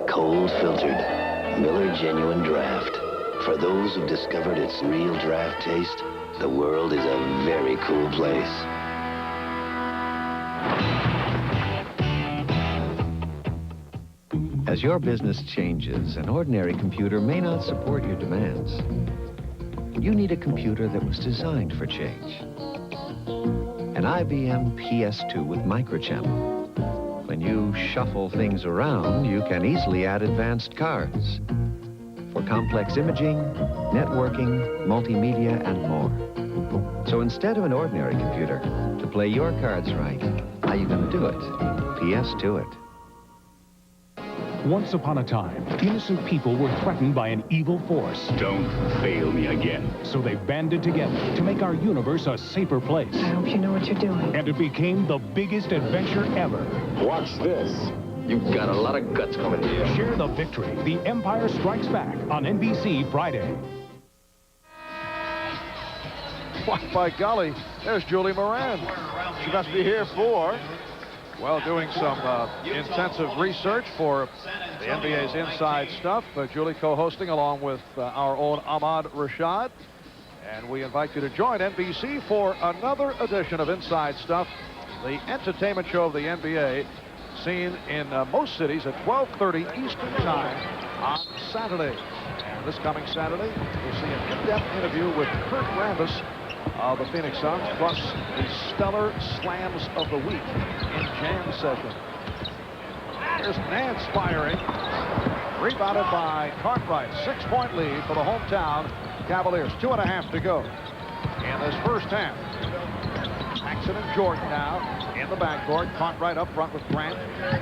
Cold filtered, Miller Genuine Draft. For those who've discovered its real draft taste, the world is a very cool place. As your business changes, an ordinary computer may not support your demands. You need a computer that was designed for change. An IBM PS2 with microchip. When you shuffle things around, you can easily add advanced cards for complex imaging, networking, multimedia, and more. So instead of an ordinary computer, to play your cards right, how you gonna do it? PS2 it. Once upon a time, innocent people were threatened by an evil force. Don't fail me again. So they banded together to make our universe a safer place. I hope you know what you're doing. And it became the biggest adventure ever. Watch this. You've got a lot of guts coming here. Share the victory. The Empire Strikes Back on NBC Friday. Why, by golly, there's Julie Moran. She must be here for, well, doing some intensive research for the NBA's Inside Stuff. Julie co-hosting along with our own Ahmad Rashad. And we invite you to join NBC for another edition of Inside Stuff, the entertainment show of the NBA, seen in most cities at 12:30 Eastern Time on Saturday. And this coming Saturday, we'll see an in-depth interview with Kurt Rambis of the Phoenix Suns, plus the stellar slams of the week in jam session. Here's Nance firing. Rebounded by Cartwright. 6-point lead for the hometown Cavaliers. 2.5 to go in this first half. Jackson and Jordan now in the backcourt. Cartwright up front with Grant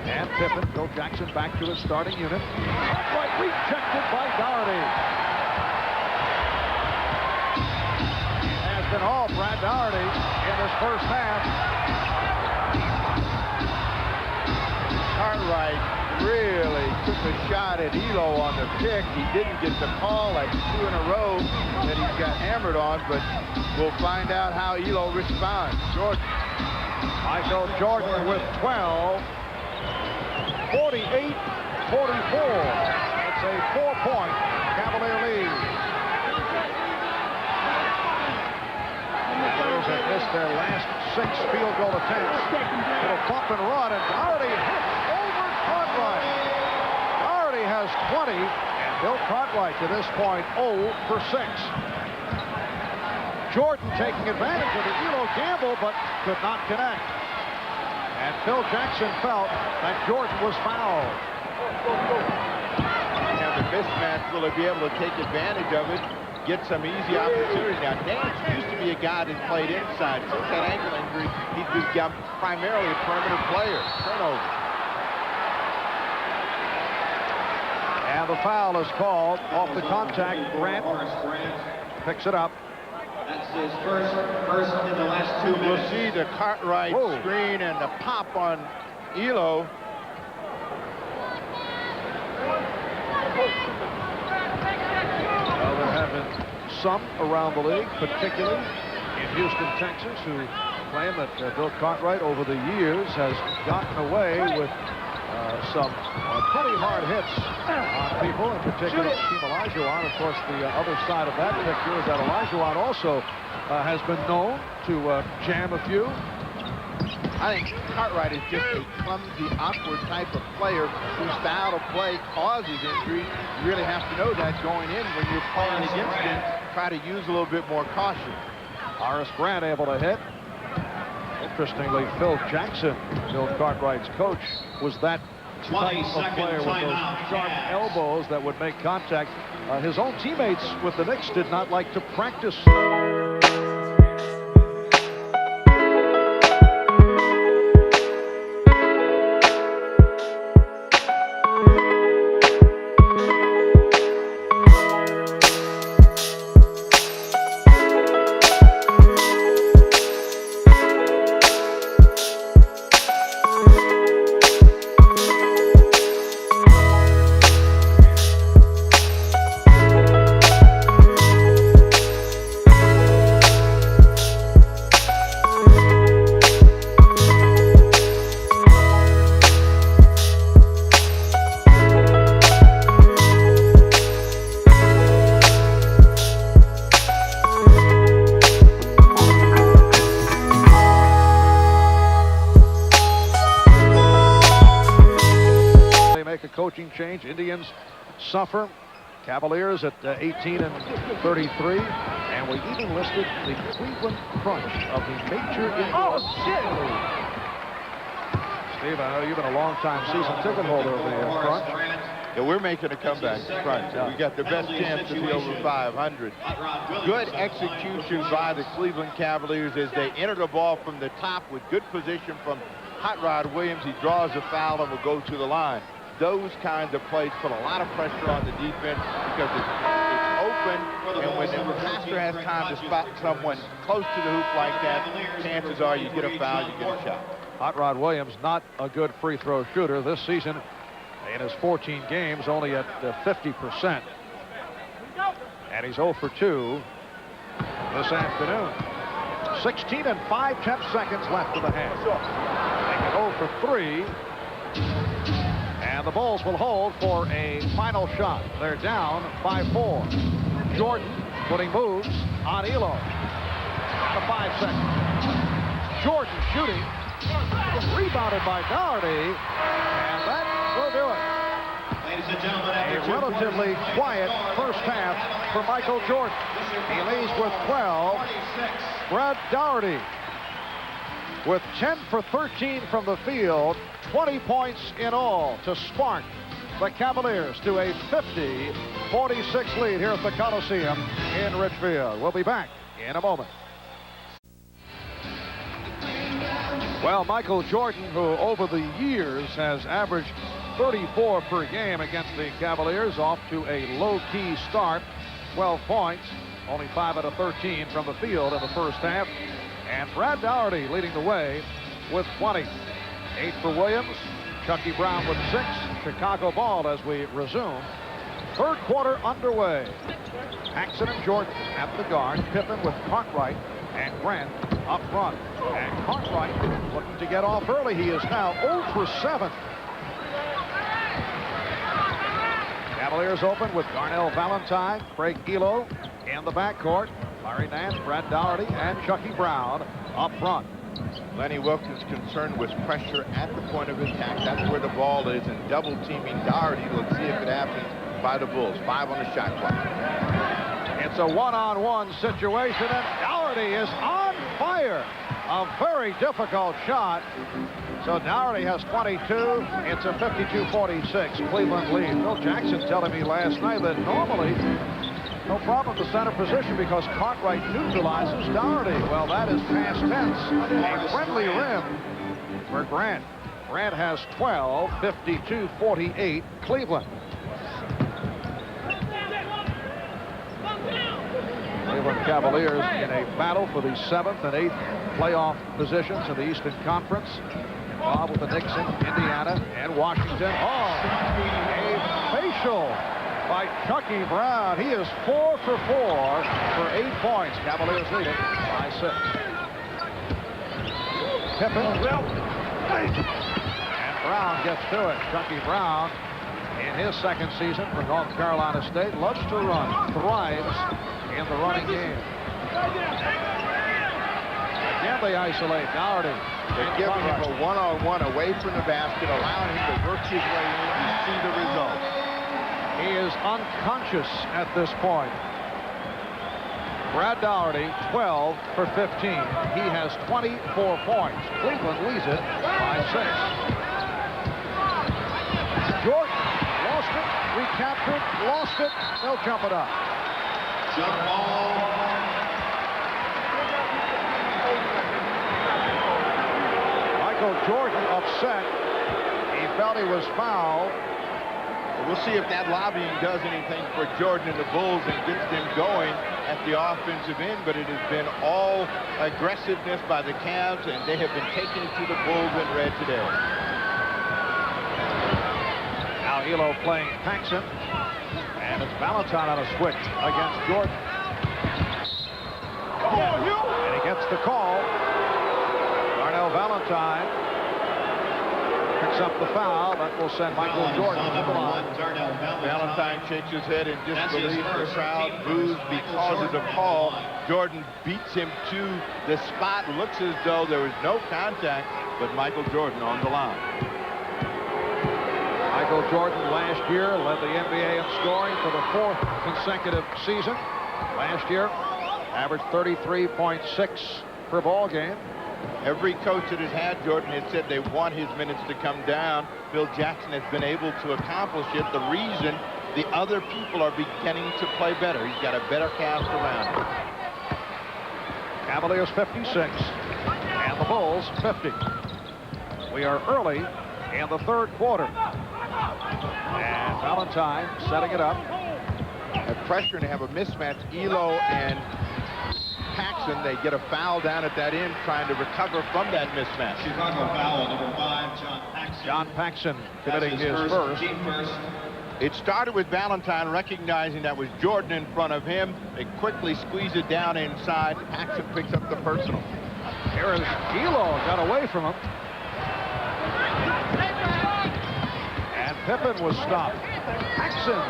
and Pippen. Phil Jackson back to his starting unit. Cartwright rejected by Doherty. Been all Brad Doherty in this first half. Cartwright really took a shot at Elo on the pick. He didn't get the call. That's 2 in a row that he's got hammered on, but we'll find out how Elo responds. Jordan. Michael Jordan with 12. 48-44. It's a 4-point Cavalier lead. Have missed their last 6 field goal attempts. It'll bump and run, and Doherty hits over Cartwright. Doherty has 20, and Bill Cartwright to this point 0 for 6. Jordan taking advantage of the Elo gamble, but could not connect. And Phil Jackson felt that Jordan was fouled. Now the mismatch, will he be able to take advantage of it? Get some easy opportunity. Now, Nance used to be a guy that played inside. Since that ankle injury, he's become primarily a perimeter player. Turnover. And the foul is called off the contact. Grant picks it up. That's his first in the last 2 minutes. We'll see the Cartwright screen and the pop on Elo. Well, there have been some around the league, particularly in Houston, Texas, who claim that Bill Cartwright over the years has gotten away with some pretty hard hits on people, in particular Team Olajuwon. Of course, the other side of that picture is that Olajuwon also has been known to jam a few. I think Cartwright is just a clumsy, awkward type of player whose style of play causes injury. You really have to know that going in when you're playing against him. Try to use a little bit more caution. Horace Grant able to hit. Interestingly, Phil Jackson, Bill Cartwright's coach, was that type of player with those sharp elbows that would make contact. His own teammates with the Knicks did not like to practice. Coaching change. Indians suffer. Cavaliers at 18 and 33. And we even listed the Cleveland Crunch of the Major League. Oh, shit! Steve, I know you've been a long-time season ticket holder of the Crunch. Yeah, we're making a comeback. Crunch. We got the best chance to be over 500. Good execution by the Cleveland Cavaliers as they enter the ball from the top with good position from Hot Rod Williams. He draws a foul and will go to the line. Those kinds of plays put a lot of pressure on the defense because it's open, and when the passer has time to spot someone close to the hoop like that, chances are you get a foul, you get a shot. Hot Rod Williams, not a good free throw shooter this season. In his 14 games, only at 50%. And he's 0 for 2 this afternoon. 16 and 5/10 seconds left of the half. Make it 0 for 3. And the Bulls will hold for a final shot. They're down by 4. Jordan putting moves on Elo. The 5 seconds. Jordan shooting. Rebounded by Doherty. And that will do it. Ladies and gentlemen, a relatively quiet first half for Michael Jordan. He leads with 12. Brad Doherty with 10 for 13 from the field. 20 points in all to spark the Cavaliers to a 50-46 lead here at the Coliseum in Richfield. We'll be back in a moment. Well, Michael Jordan, who over the years has averaged 34 per game against the Cavaliers, off to a low-key start. 12 points, only 5 out of 13 from the field in the first half. And Brad Doherty leading the way with 20. 8 for Williams. Chucky Brown with 6. Chicago ball as we resume. Third quarter underway. Paxson and Jordan at the guard. Pippen with Cartwright and Grant up front. And Cartwright looking to get off early. He is now 0 for 7. Cavaliers open with Darnell Valentine, Craig Elo in the backcourt. Larry Nance, Brad Doherty, and Chucky Brown up front. Lenny Wilkins' concern was pressure at the point of attack. That's where the ball is, and double teaming Doherty. Let's see if it happens by the Bulls. 5 on the shot clock. It's a one-on-one situation, and Doherty is on fire. A very difficult shot. So Doherty has 22. It's a 52-46 Cleveland lead. Phil Jackson telling me last night that normally no problem at the center position because Cartwright neutralizes Doherty. Well, that is past tense. A friendly rim for Grant. Grant has 12, 52-48 Cleveland. Cleveland Cavaliers in a battle for the 7th and 8th playoff positions in the Eastern Conference. Involved with the Knicks in Indiana and Washington. Oh, a facial by Chucky Brown. He is 4 for 4 for 8 points. Cavaliers lead it by 6. Pippen. And Brown gets to it. Chucky Brown, in his second season for North Carolina State, loves to run, thrives in the running game. Again, they isolate Doherty. They're giving him a one-on-one away from the basket, allowing him to work his way in. You see the result. He is unconscious at this point. Brad Doherty, 12 for 15. He has 24 points. Cleveland leads it by 6. Jordan lost it, recaptured, lost it. They'll jump it up. Jump ball. Michael Jordan upset. He felt he was fouled. We'll see if that lobbying does anything for Jordan and the Bulls and gets them going at the offensive end, but it has been all aggressiveness by the Cavs, and they have been taking it to the Bulls in red today. Now Elo playing Paxson, and it's Valentine on a switch against Jordan. And he gets the call. Darnell Valentine picks up the foul. That will send Michael Jordan to the line. Valentine shakes his head in disbelief. The crowd boos because of the call. Jordan beats him to the spot. Looks as though there was no contact, but Michael Jordan on the line. Michael Jordan last year led the NBA in scoring for the 4th consecutive season. Last year, averaged 33.6 per ball game. Every coach that has had Jordan has said they want his minutes to come down. Phil Jackson has been able to accomplish it. The reason the other people are beginning to play better. He's got a better cast around him. Cavaliers 56 and the Bulls 50. We are early in the 3rd quarter. And Valentine setting it up. At pressure and have a mismatch. Elo and Paxson, they get a foul down at that end trying to recover from that mismatch. Chicago foul, number 5, John Paxson. John Paxson committing his first. It started with Valentine recognizing that was Jordan in front of him. They quickly squeeze it down inside. Paxson picks up the personal. Here is Elo, got away from him. And Pippen was stopped. Paxson.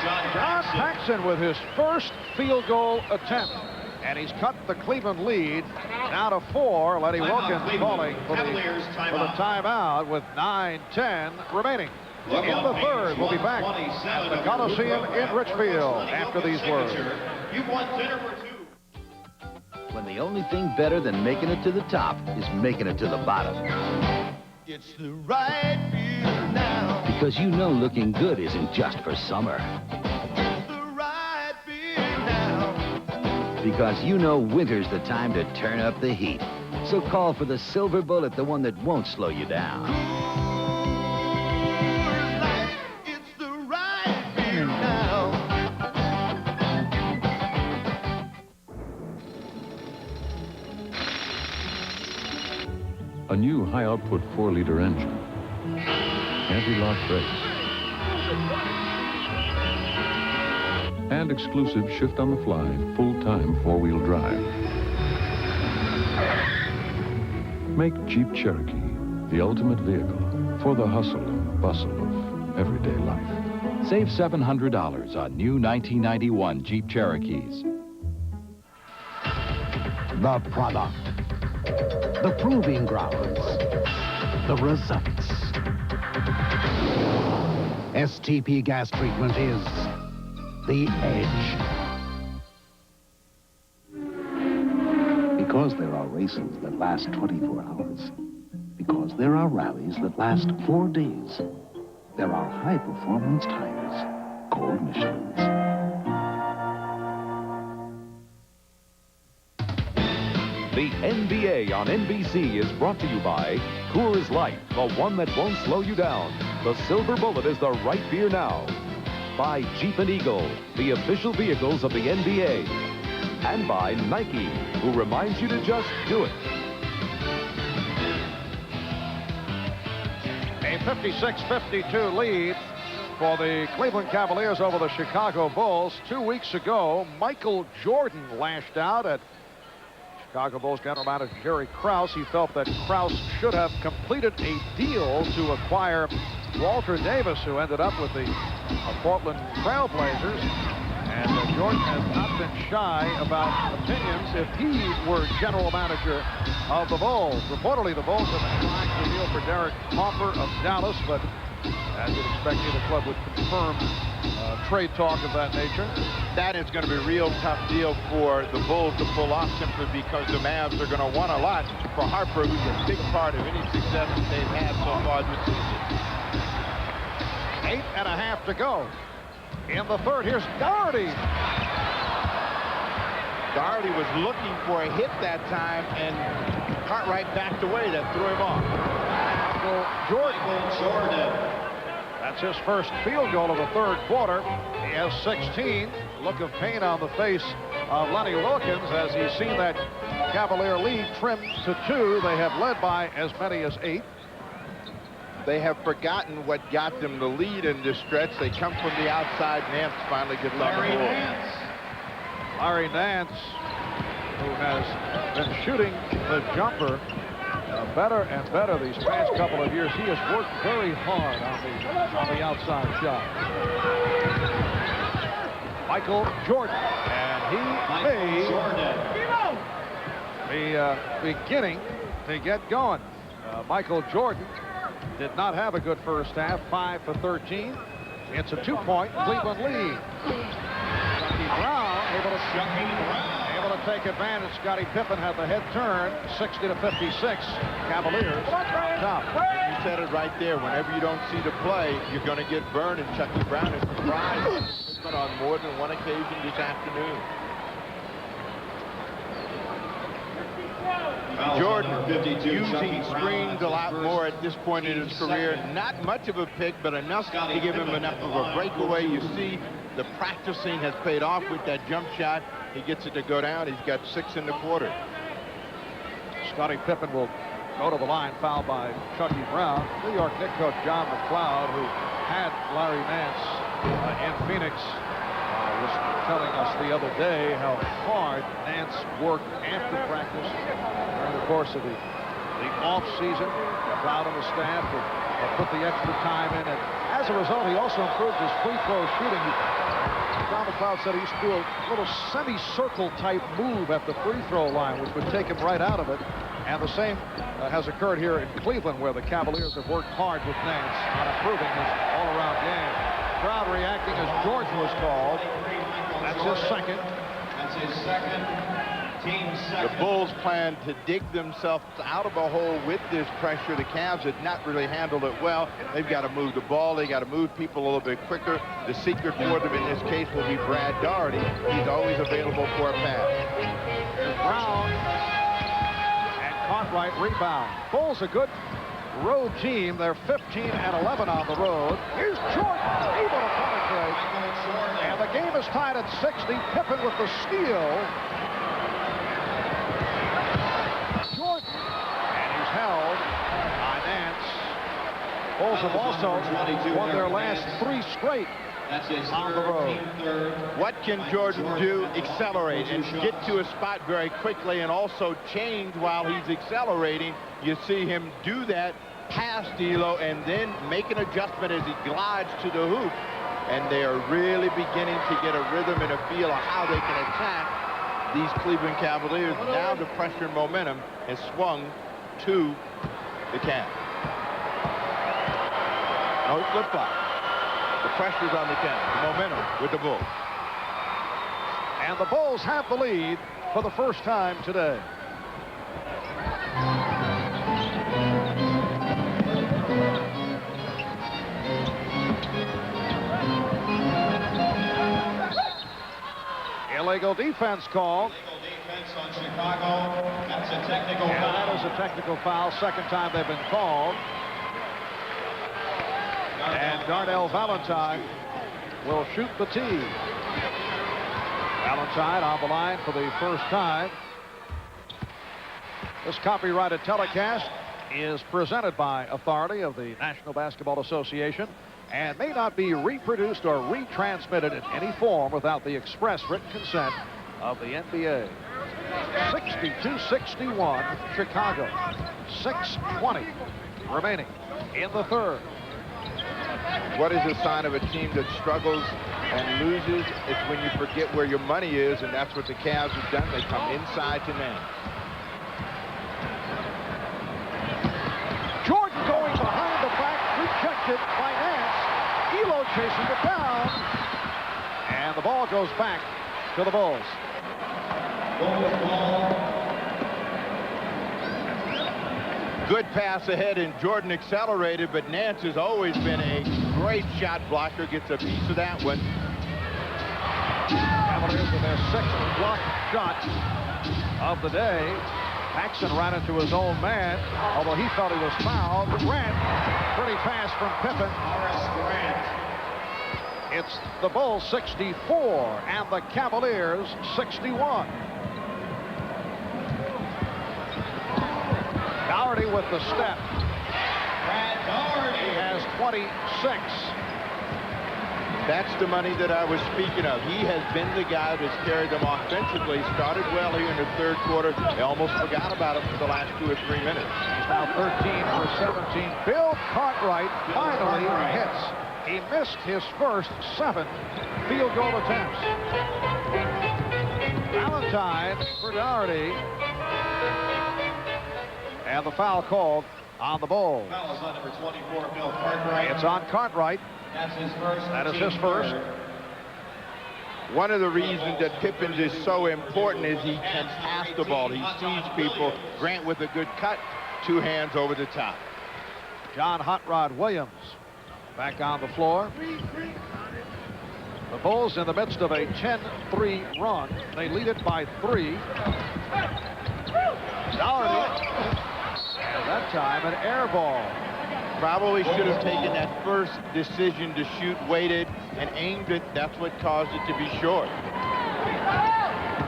John Paxson with his first field goal attempt. And he's cut the Cleveland lead down to 4. Lenny Wilkins calling for the timeout with 9:10 remaining. In the 3rd, we'll be back at the Coliseum in Richfield after these words. You've won dinner for 2. When the only thing better than making it to the top is making it to the bottom. It's the right beer now. Because you know looking good isn't just for summer. It's the right beer now. Because you know winter's the time to turn up the heat. So call for the Silver Bullet, the one that won't slow you down. It's the right beer now. A new high-output 4-liter engine. Anti-lock brakes. And exclusive shift-on-the-fly, full-time 4-wheel drive. Make Jeep Cherokee the ultimate vehicle for the hustle and bustle of everyday life. Save $700 on new 1991 Jeep Cherokees. The product. The proving grounds. The results. STP gas treatment is the edge. Because there are races that last 24 hours. Because there are rallies that last 4 days. There are high-performance tires called Michelins. The NBA on NBC is brought to you by Coors Light, the one that won't slow you down. The Silver Bullet is the right beer now. By Jeep and Eagle, the official vehicles of the NBA. And by Nike, who reminds you to just do it. A 56-52 lead for the Cleveland Cavaliers over the Chicago Bulls. 2 weeks ago, Michael Jordan lashed out at Chicago Bulls general manager Jerry Krause. He felt that Krause should have completed a deal to acquire Walter Davis, who ended up with the Portland Trail Blazers. And Jordan has not been shy about opinions if he were general manager of the Bulls. Reportedly, the Bulls have been trying to deal for Derek Hoffer of Dallas, but as you'd expect, the club would confirm trade talk of that nature. That is going to be a real tough deal for the Bulls to pull off, simply because the Mavs are going to want a lot for Harper, who's a big part of any success that they've had so far this season. 8.5 to go in the third. Here's Doherty. Doherty was looking for a hit that time, and Cartwright backed away. That threw him off. Michael Jordan. That's his first field goal of the third quarter. He has 16. Look of pain on the face of Lenny Wilkins as he's seen that Cavalier lead trimmed to 2. They have led by as many as 8. They have forgotten what got them the lead in this stretch. They come from the outside. Nance finally gets on the board. Larry Nance, who has been shooting the jumper better and better these past couple of years. He has worked very hard on the outside shot. Michael Jordan, and he may be beginning to get going. Michael Jordan did not have a good first half, 5 for 13. It's a 2-point Cleveland lead. Chucky Brown able to take advantage. Scottie Pippen had the head turn, 60 to 56. Cavaliers on top. You said it right there. Whenever you don't see the play, you're going to get burned, and Chucky Brown is surprised Pippen on more than one occasion this afternoon. Jordan using screens a lot more at this point in his career. Not much of a pick, but enough to give him enough of a breakaway. You see the practicing has paid off with that jump shot. He gets it to go down. He's got 6 in the quarter. Scottie Pippen will go to the line, fouled by Chucky Brown. New York Knicks coach John McLeod, who had Larry Nance in Phoenix, was telling us the other day how hard Nance worked after practice during the course of the off season. McLeod and the staff would put the extra time in, and as a result, he also improved his free throw shooting. John McLeod said he used to do a little semicircle type move at the free throw line, which would take him right out of it. And the same has occurred here in Cleveland, where the Cavaliers have worked hard with Nance on improving his all-around game. Crowd reacting as George was called. That's his second. That's his second. Team second. The Bulls plan to dig themselves out of a hole with this pressure. The Cavs had not really handled it well. They've got to move the ball. They got to move people a little bit quicker. The secret for them in this case will be Brad Doherty. He's always available for a pass. Brown and Cartwright rebound. Bulls a good road team. They're 15 and 11 on the road. Here's Jordan able to penetrate. And the game is tied at 60. Pippen with the steal. Jordan. And he's held by Nance. Bulls have also won their last 3 straight on the road. What can Jordan do? Accelerate and get to a spot very quickly, and also change while he's accelerating. You see him do that past D'Lo and then make an adjustment as he glides to the hoop. And they are really beginning to get a rhythm and a feel of how they can attack these Cleveland Cavaliers. Now the pressure and momentum has swung to the Cavs. No flip-flop. The pressure's on the Cavs. The momentum with the Bulls. And the Bulls have the lead for the first time today. Illegal defense call. Illegal defense on Chicago. That's a technical foul. That is a technical foul. Second time they've been called. And Darnell Valentine will shoot the tee. Valentine on the line for the first time. This copyrighted telecast is presented by authority of the National Basketball Association and may not be reproduced or retransmitted in any form without the express written consent of the NBA. 62-61, Chicago. 6:20 remaining in the third. What is a sign of a team that struggles and loses, it's when you forget where your money is, and that's what the Cavs have done. They come inside to Nance. Jordan going behind the back, rejected by Nance. Elo chasing it down. And the ball goes back to the Bulls. Good pass ahead, and Jordan accelerated, but Nance has always been a great shot blocker. Gets a piece of that one. Cavaliers with their 6th block shot of the day. Paxson ran into his own man, although he felt he was fouled. Grant, pretty fast from Pippen. It's the Bulls 64 and the Cavaliers 61. Doherty with the step. He has 26. That's the money that I was speaking of. He has been the guy that's carried them offensively. Started well here in the 3rd quarter. They almost forgot about him for the last 2 or 3 minutes. He's now 13 for 17. Bill Cartwright finally hits. He missed his first 7 field goal attempts. Valentine for Doherty. And the foul called on the Bulls. Foul is on number 24, Bill Cartwright. It's on Cartwright. That's his first. That is his first. One of the reasons that Pippins is so important is he can pass the ball. He sees people. Grant with a good cut, 2 hands over the top. John Hot Rod Williams back on the floor. The Bulls in the midst of a 10-3 run. They lead it by 3. Doherty. And that time an air ball. Probably should have taken that first decision to shoot, waited, and aimed it. That's what caused it to be short.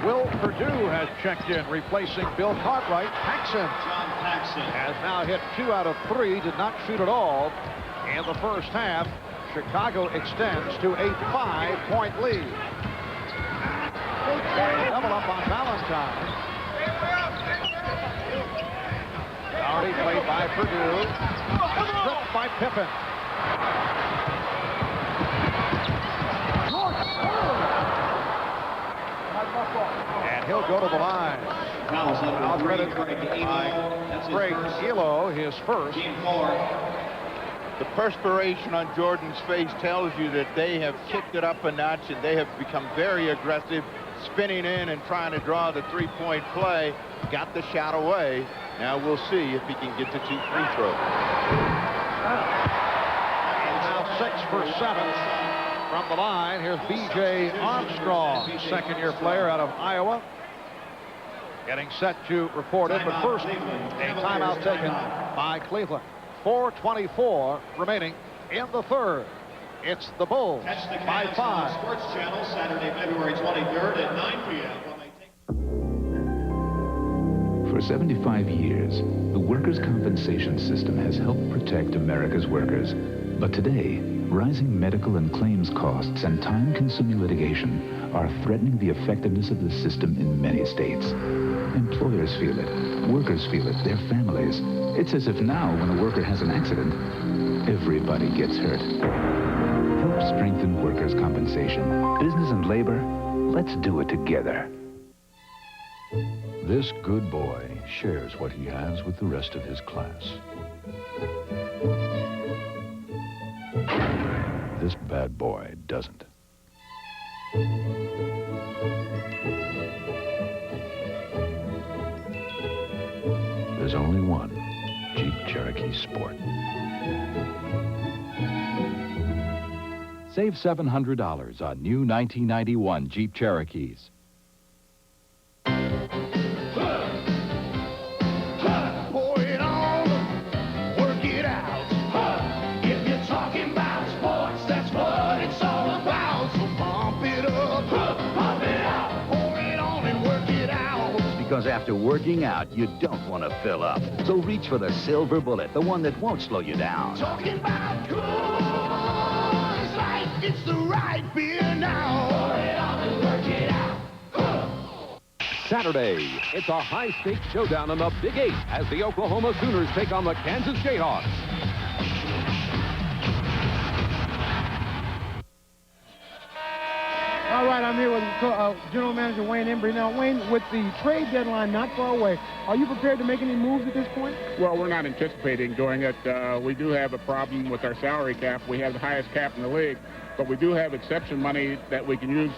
Will Perdue has checked in, replacing Bill Cartwright. Paxson has now hit 2 out of 3, did not shoot at all in the first half. Chicago extends to a 5-point lead. Double up on Valentine. Doherty played by Perdue. Stripped by Pippen. And he'll go to the line. Now credit by Greg Elo, his first. The perspiration on Jordan's face tells you that they have kicked it up a notch, and they have become very aggressive, spinning in and trying to draw the 3-point play. Got the shot away. Now we'll see if he can get the 2 free throws. Now 6 for 7 from the line. Here's B.J. Armstrong, second-year player out of Iowa, getting set to report it. But first, a timeout taken by Cleveland. 4:24 remaining in the 3rd. It's the Bulls by 5. Sports Channel, Saturday, February 23rd at 9 p.m. For 75 years, the workers' compensation system has helped protect America's workers. But today, rising medical and claims costs and time-consuming litigation are threatening the effectiveness of the system in many states. Employers feel it, workers feel it, their families. It's as if now, when a worker has an accident, everybody gets hurt. Help strengthen workers' compensation. Business and labor, let's do it together. This good boy shares what he has with the rest of his class. This bad boy doesn't. There's only one Jeep Cherokee Sport. Save $700 on new 1991 Jeep Cherokees. Because after working out, you don't want to fill up. So reach for the Silver Bullet, the one that won't slow you down. Talking about Coors Light, it's the right beer now. Pour it on and work it out. Saturday, it's a high-stakes showdown in the Big 8 as the Oklahoma Sooners take on the Kansas Jayhawks. I'm here with General Manager Wayne Embry. Now, Wayne, with the trade deadline not far away, are you prepared to make any moves at this point? Well, we're not anticipating doing it. We do have a problem with our salary cap. We have the highest cap in the league, but we do have exception money that we can use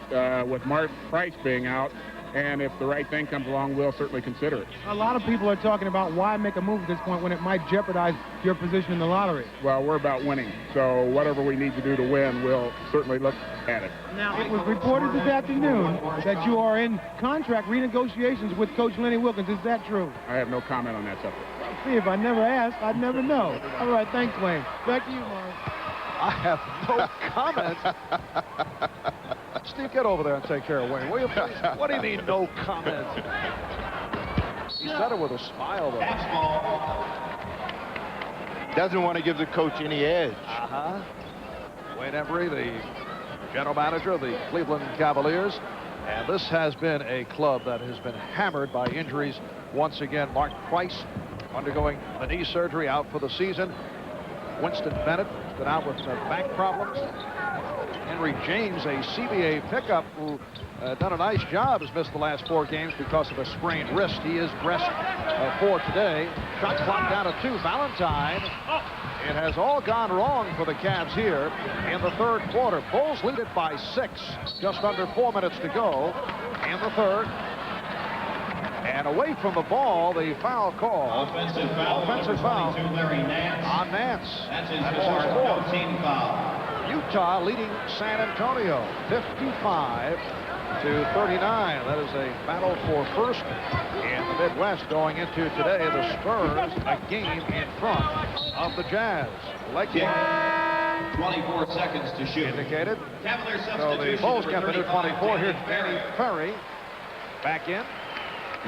with Mark Price being out. And if the right thing comes along, we'll certainly consider it. A lot of people are talking about why make a move at this point when it might jeopardize your position in the lottery. Well, we're about winning, so whatever we need to do to win, we'll certainly look at it. Now, it was reported this afternoon that you are in contract renegotiations with Coach Lenny Wilkins. Is that true? I have no comment on that subject. See, if I never asked, I'd never know. All right, thanks, Wayne. Back to you, Mark. I have no comment. Steve, get over there and take care of Wayne, will you please? What do you mean, no comment? He said it with a smile, though. Doesn't want to give the coach any edge. Wayne Embry, the general manager of the Cleveland Cavaliers. And this has been a club that has been hammered by injuries once again. Mark Price undergoing a knee surgery, out for the season. Winston Bennett has been out with back problems. Henry James, a CBA pickup who done a nice job, has missed the last 4 games because of a sprained wrist. He is dressed for today. Shot clock down to 2. Valentine. It has all gone wrong for the Cavs here in the third quarter. Bulls lead it by 6. Just under 4 minutes to go in the third. And away from the ball, the foul call. Offensive foul. Larry Nance. On Nance. That's his fourth. Team foul. Utah leading San Antonio 55 to 39. That is a battle for first in the Midwest going into today. The Spurs a game in front of the Jazz. Leg kick. 24 seconds to shoot. Indicated. Cavalier So the Bulls get the new 24. Here's Danny Ferry back in.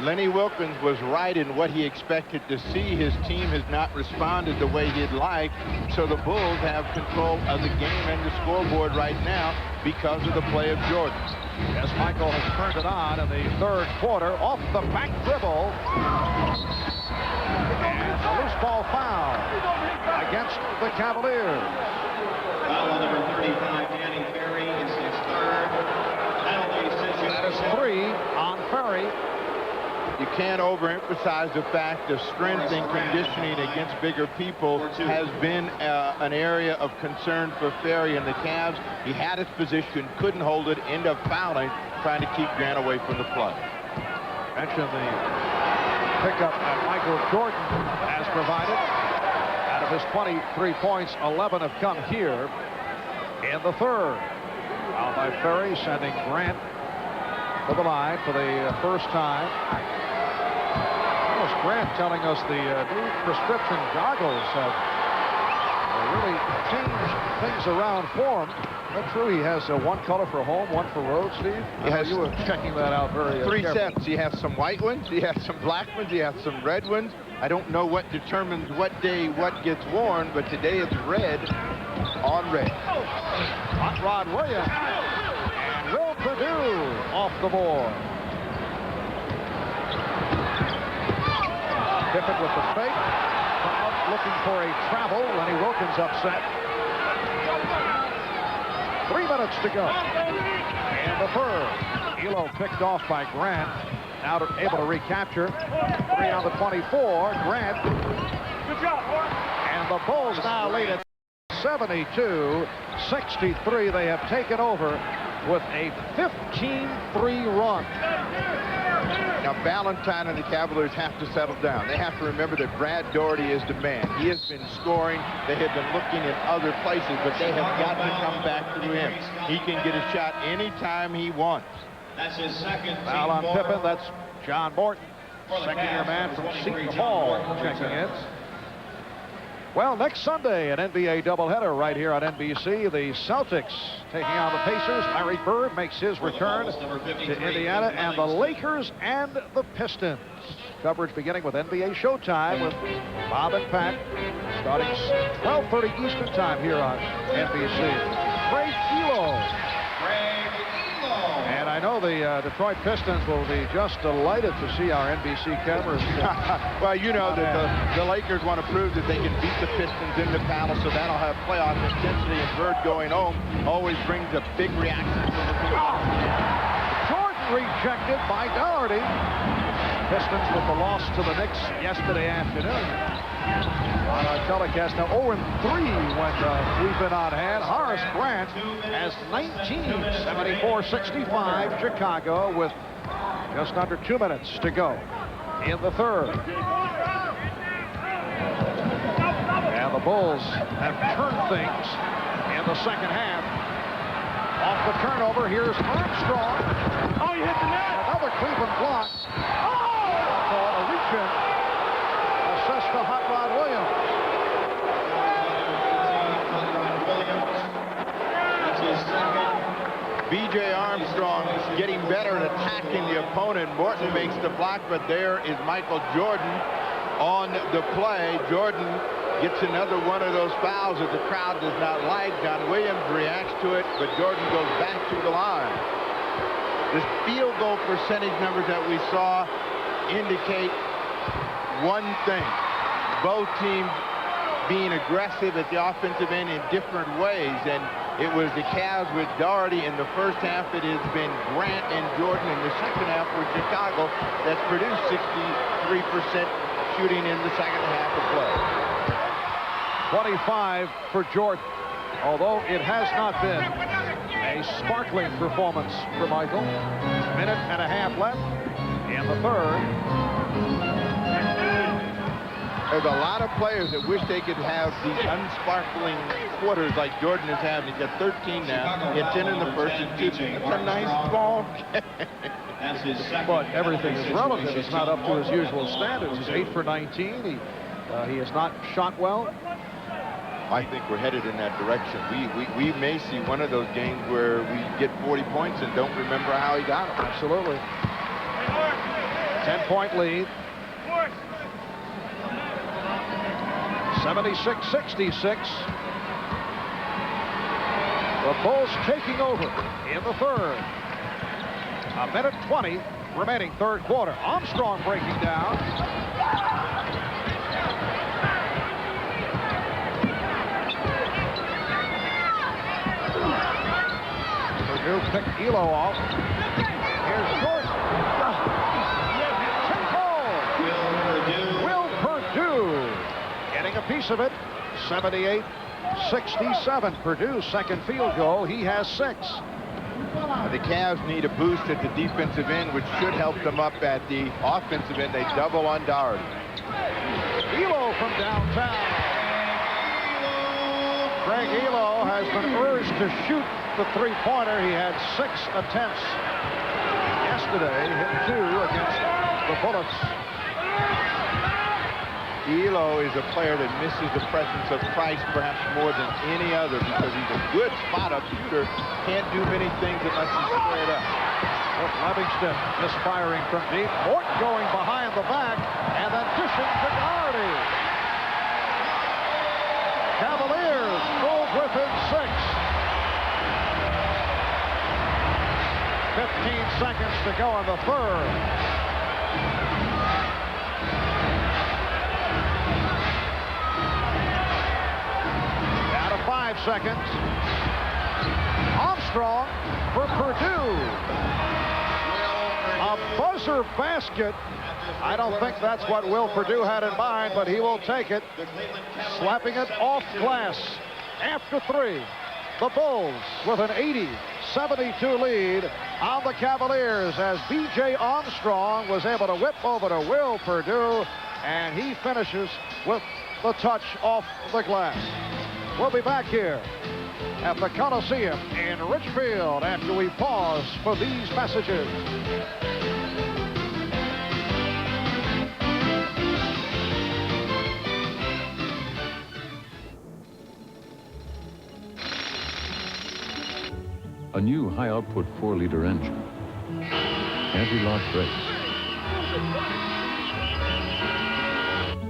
Lenny Wilkins was right in what he expected to see. His team has not responded the way he'd like, so the Bulls have control of the game and the scoreboard right now because of the play of Jordan. Yes, Michael has turned it on in the third quarter off the back dribble. And a loose ball foul against the Cavaliers. Foul on number 35, Danny Ferry. It's his third. Penalty decision. That is 3 on Ferry. You can't overemphasize the fact that strength and conditioning against bigger people has been an area of concern for Ferry and the Cavs. He had his position, couldn't hold it, ended up fouling, trying to keep Grant away from the flood. Mentioned the pickup that Michael Jordan has provided. Out of his 23 points, 11 have come here in the third. Foul by Ferry, sending Grant to the line for the first time. Grant telling us the new prescription goggles have really changed things around for him. That's true. He has one color for home, one for road, Steve. You were checking that out very 3 carefully. sets. He has some white ones, he has some black ones, he has some red ones. I don't know what determines what day what gets worn, but today it's red on red. Hot Rod Williams and Will Perdue off the board. Pippen with the fake. Crowd looking for a travel. Lenny Wilkins upset. 3 minutes to go. And the third. Elo picked off by Grant. Now able to recapture. 3 on the 24. Grant. Good job, boy. And the Bulls now lead it 72-63. They have taken over with a 15-3 run. Now, Valentine and the Cavaliers have to settle down. They have to remember that Brad Daugherty is the man. He has been scoring. They have been looking in other places, but they have got to come back through him. He can get a shot anytime he wants. That's his second. Foul on Pippen. That's John Morton, second-year man from Seton Hall, checking in. Well, next Sunday, an NBA doubleheader right here on NBC. The Celtics taking on the Pacers. Larry Bird makes his return to Indiana, and the Lakers and the Pistons. Coverage beginning with NBA Showtime with Bob and Pat, starting 12:30 Eastern Time here on NBC. Craig Elo. And I know the Detroit Pistons will be just delighted to see our NBC cameras. Well, you know that the Lakers want to prove that they can beat the Pistons in the Palace, so that'll have playoff intensity, and Bird going home always brings a big reaction from the rejected by Doherty. Pistons with the loss to the Knicks yesterday afternoon. On our telecast now, 0-3 when we've been on hand. Horace Grant has 19, 74-65 Chicago with just under 2 minutes to go in the third. And the Bulls have turned things in the second half. Off the turnover, here's Armstrong. Oh, he hit the net. Another Cleveland block. Oh! A reach-in. Assist to Hot Rod Williams. B.J. Armstrong getting better at attacking the opponent. Morton makes the block, but there is Michael Jordan on the play. Jordan gets another one of those fouls that the crowd does not like. John Williams reacts to it, but Jordan goes back to the line. The field goal percentage numbers that we saw indicate one thing. Both teams being aggressive at the offensive end in different ways, and it was the Cavs with Doherty in the first half. It has been Grant and Jordan in the second half for Chicago that's produced 63% shooting in the second half of play. 25 for Jordan, although it has not been a sparkling performance for Michael. Minute and a half left in the third. There's a lot of players that wish they could have these unsparkling quarters like Jordan is having. He's got 13 now. He had 10 in the first and 2. It's a nice ball. But everything is relative. It's not up to his usual standards. He's 8 for 19. He has not shot well. I think we're headed in that direction. We may see one of those games where we get 40 points and don't remember how he got them. Absolutely. 10-point lead. 76-66. The Bulls taking over in the third. A minute 20 remaining third quarter. Armstrong breaking down. Purdue picked Elo off. Here's Jordan. Will Purdue getting a piece of it. 78-67. Purdue's second field goal. He has 6. The Cavs need a boost at the defensive end, which should help them up at the offensive end. They double on Doherty. Elo from downtown. Craig Elo has been urged to shoot the three-pointer. He had 6 attempts yesterday, hit 2 against the Bullets. Elo is a player that misses the presence of Price perhaps more than any other because he's a good spot-up shooter. Can't do many things unless he's squared up. With Livingston misfiring from deep. Morton going behind the back and then dishing to Doherty. Cavaliers move within 6. 15 seconds to go in the third. Down to 5 seconds. Armstrong for Purdue. A buzzer basket. I don't think that's what Will Purdue had in mind, but he will take it. Slapping it off glass after 3. The Bulls with an 80-72 lead on the Cavaliers as B.J. Armstrong was able to whip over to Will Purdue, and he finishes with the touch off the glass. We'll be back here at the Coliseum in Richfield after we pause for these messages. A new high-output 4-liter engine, anti-lock brakes,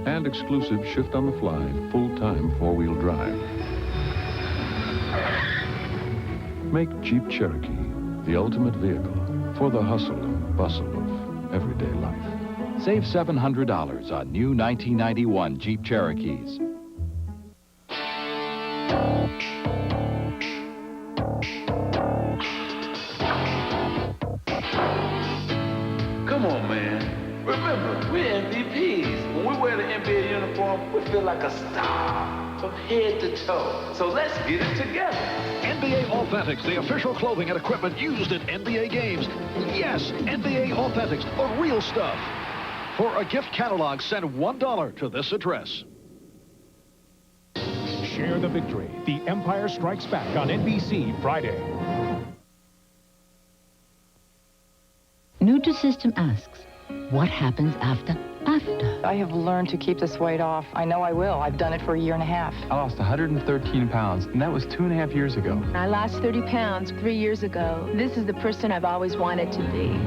and exclusive shift-on-the-fly, full-time 4-wheel drive. Make Jeep Cherokee the ultimate vehicle for the hustle and bustle of everyday life. Save $700 on new 1991 Jeep Cherokees. we're MVPs. When we wear the NBA uniform, we feel like a star from head to toe. So let's get it together. NBA Authentics, the official clothing and equipment used at NBA games. Yes, NBA Authentics, the real stuff. For a gift catalog, send $1 to this address. Share the victory. The Empire Strikes Back on NBC Friday. Nutrisystem asks, what happens after? I have learned to keep this weight off. I know I will. I've done it for a year and a half. I lost 113 pounds, and that was 2.5 years ago. I lost 30 pounds 3 years ago. This is the person I've always wanted to be.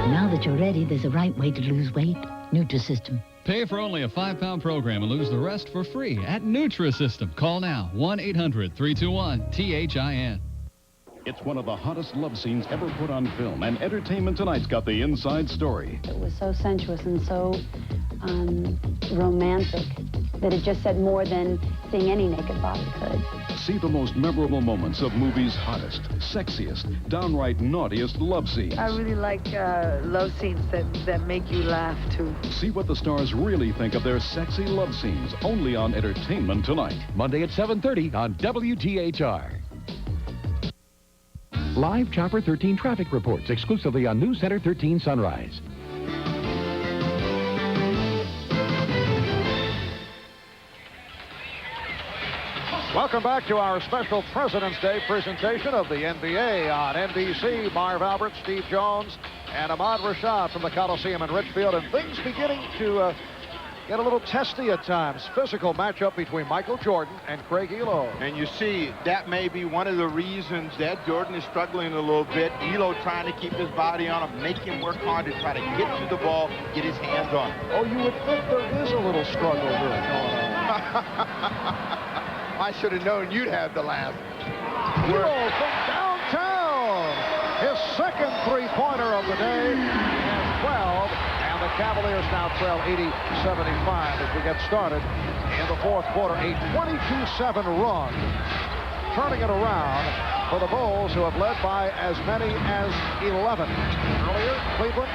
Now that you're ready, there's a right way to lose weight. Nutrisystem. Pay for only a 5-pound program and lose the rest for free at Nutrisystem. Call now, 1-800-321-THIN. It's one of the hottest love scenes ever put on film, and Entertainment Tonight's got the inside story. It was so sensuous and so romantic that it just said more than seeing any naked body could. See the most memorable moments of movies' hottest, sexiest, downright naughtiest love scenes. I really like love scenes that make you laugh, too. See what the stars really think of their sexy love scenes, only on Entertainment Tonight. Monday at 7:30 on WTHR. Live Chopper 13 traffic reports exclusively on News Center 13 Sunrise. Welcome back to our special President's Day presentation of the NBA on NBC. Marv Albert, Steve Jones, and Ahmad Rashad from the Coliseum in Richfield. And things beginning to get a little testy at times. Physical matchup between Michael Jordan and Craig Elo. And you see, that may be one of the reasons that Jordan is struggling a little bit. Elo trying to keep his body on him, make him work hard to try to get to the ball, get his hands on it. Oh, you would think there is a little struggle here going on. I should have known you'd have the last. Elo from downtown. His second three-pointer of the day. He has 12. The Cavaliers now trail 80-75 as we get started in the fourth quarter. A 22-7 run, turning it around for the Bulls, who have led by as many as 11. Earlier, Cleveland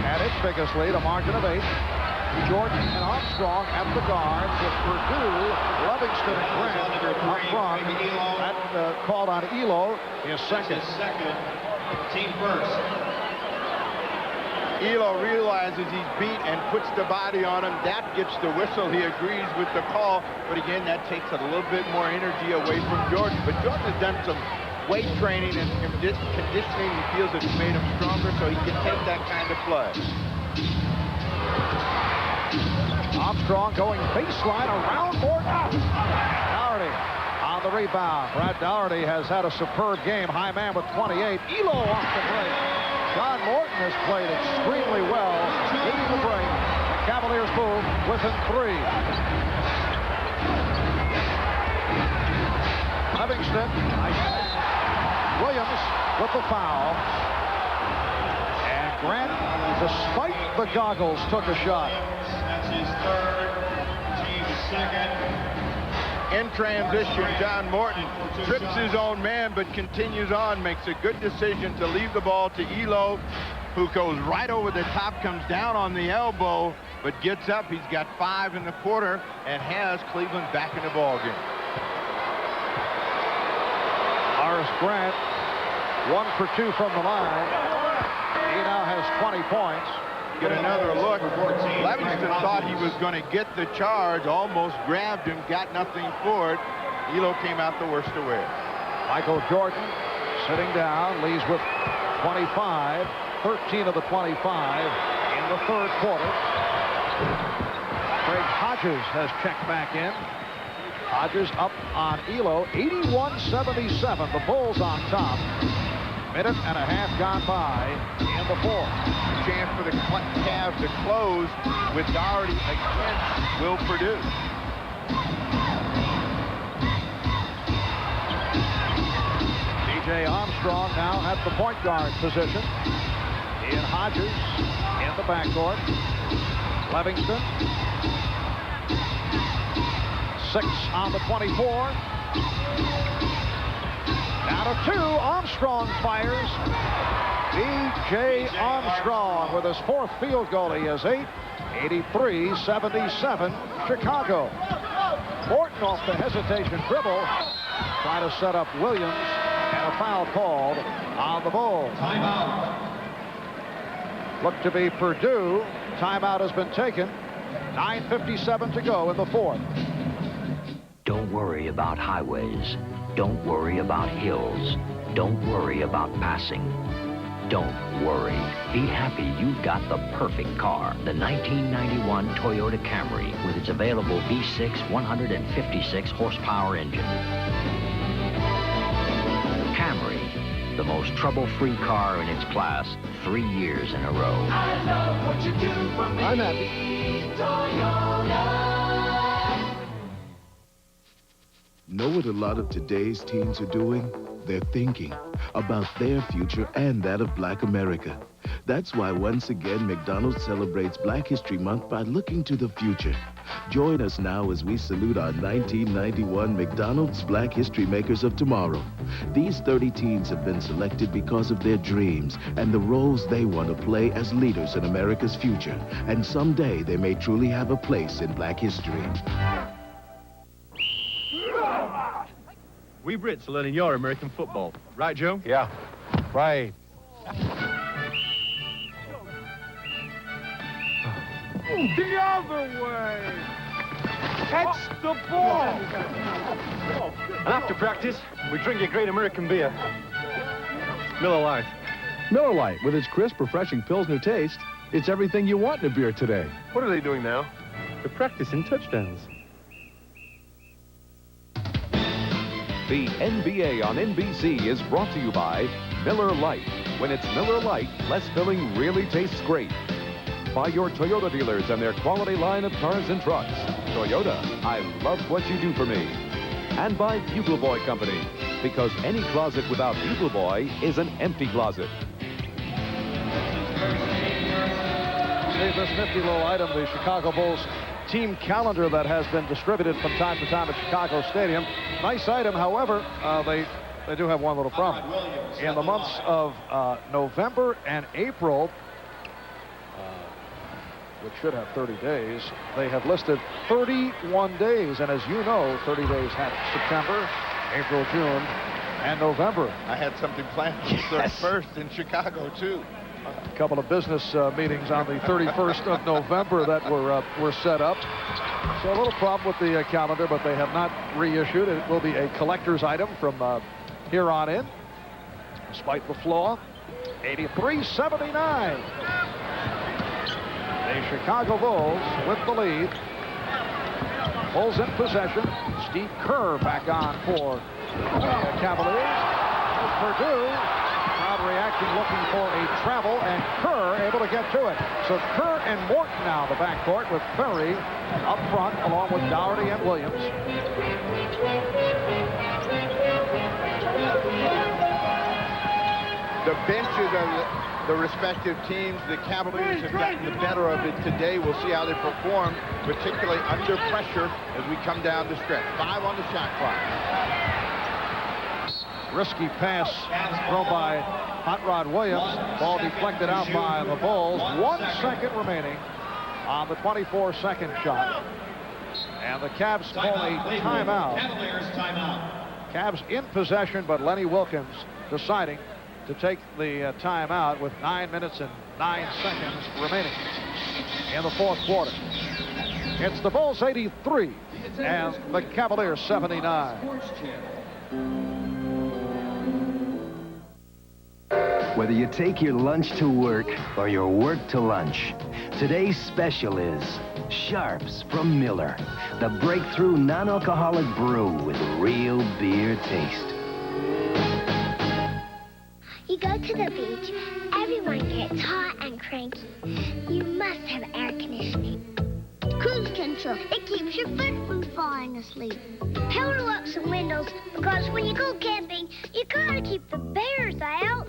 had its biggest lead, a margin of 8. Jordan and Armstrong at the guards with Purdue, Livingston, and Grant up front. That called on Elo, his second. Team first. Elo realizes he's beat and puts the body on him. That gets the whistle. He agrees with the call. But again, that takes a little bit more energy away from Jordan. But Jordan has done some weight training and conditioning. He feels it's made him stronger so he can take that kind of play. Armstrong going baseline around Morton. Doherty on the rebound. Brad Doherty has had a superb game. High man with 28. Elo off the break. John Morton has played extremely well, leading the break. The Cavaliers move within 3. Livingston, Williams with the foul. And Grant, despite the goggles, took a shot. That's his third, team's second. In transition, John Morton trips his own man, but continues on, makes a good decision to leave the ball to Elo, who goes right over the top, comes down on the elbow, but gets up. He's got 5 in the quarter and has Cleveland back in the ballgame. Horace Grant, 1 for 2 from the line. He now has 20 points. Get another look. Livingston thought he was going to get the charge, almost grabbed him, got nothing for it. Elo came out the worst away. Michael Jordan sitting down, leads with 25, 13 of the 25 in the third quarter. Craig Hodges has checked back in. Hodges up on Elo, 81-77. The Bulls on top. Minute and a half gone by in the fourth. Chance for the Cavs to close with Doherty against Will Purdue. DJ Armstrong now at the point guard position. Ian Hodges in the backcourt. Livingston. 6 on the 24. Down to 2. Armstrong fires. B.J. Armstrong with his fourth field goal. He has 8. 83-77 Chicago. Morton off the hesitation dribble. Trying to set up Williams, and a foul called on the Bulls. Timeout. Looked to be Purdue. Timeout has been taken. 9:57 to go in the fourth. Don't worry about highways. Don't worry about hills. Don't worry about passing. Don't worry. Be happy you've got the perfect car. The 1991 Toyota Camry with its available V6 156 horsepower engine. Camry, the most trouble-free car in its class 3 years in a row. I love what you do for me. I'm happy. Toyota. Know what a lot of today's teens are doing? They're thinking about their future and that of Black America. That's why once again McDonald's celebrates Black History Month by looking to the future. Join us now as we salute our 1991 McDonald's Black History Makers of Tomorrow. These 30 teens have been selected because of their dreams and the roles they want to play as leaders in America's future. And someday they may truly have a place in Black history. We Brits are learning your American football. Right, Joe? Yeah, right. The other way. Catch the ball. And after practice, we drink a great American beer. Miller Lite. Miller Lite, with its crisp, refreshing Pilsner taste, it's everything you want in a beer today. What are they doing now? They're practicing touchdowns. The NBA on NBC is brought to you by Miller Lite. When it's Miller Lite, less filling really tastes great. By your Toyota dealers and their quality line of cars and trucks. Toyota, I love what you do for me. And by Bugle Boy Company, because any closet without Bugle Boy is an empty closet. See this nifty little item, the Chicago Bulls team calendar that has been distributed from time to time at Chicago Stadium. Nice item, however, they do have one little problem. In the months of November and April, which should have 30 days, they have listed 31 days. And as you know, 30 days have September, April, June, and November. I had something planned for the 31st in Chicago, too. A couple of business meetings on the 31st of November that were set up. So a little problem with the calendar, but they have not reissued. It will be a collector's item from here on in. Despite the flaw, 83-79. The Chicago Bulls with the lead. Bulls in possession. Steve Kerr back on for the Cavaliers. Purdue. Crowd reacting, looking for a travel, and Kerr able to get to it. So Kerr and Morton now the backcourt with Ferry up front along with Dougherty and Williams. The benches of the respective teams, the Cavaliers have gotten the better of it today. We'll see how they perform, particularly under pressure as we come down the stretch. 5 on the shot clock. Risky pass thrown by Hot Rod Williams. Ball deflected out by the Bulls. 1 second remaining on the 24-second shot. And the Cavs call a timeout. Cavaliers timeout. Cavs in possession, but Lenny Wilkins deciding to take the timeout with 9 minutes and 9 seconds remaining in the fourth quarter. It's the Bulls 83 and the Cavaliers 79. Whether you take your lunch to work or your work to lunch, today's special is Sharps from Miller, the breakthrough non-alcoholic brew with real beer taste. You go to the beach, everyone gets hot and cranky. You must have air conditioning. Cruise control, it keeps your foot from falling asleep. Power locks and windows, because when you go camping, you gotta keep the bears out.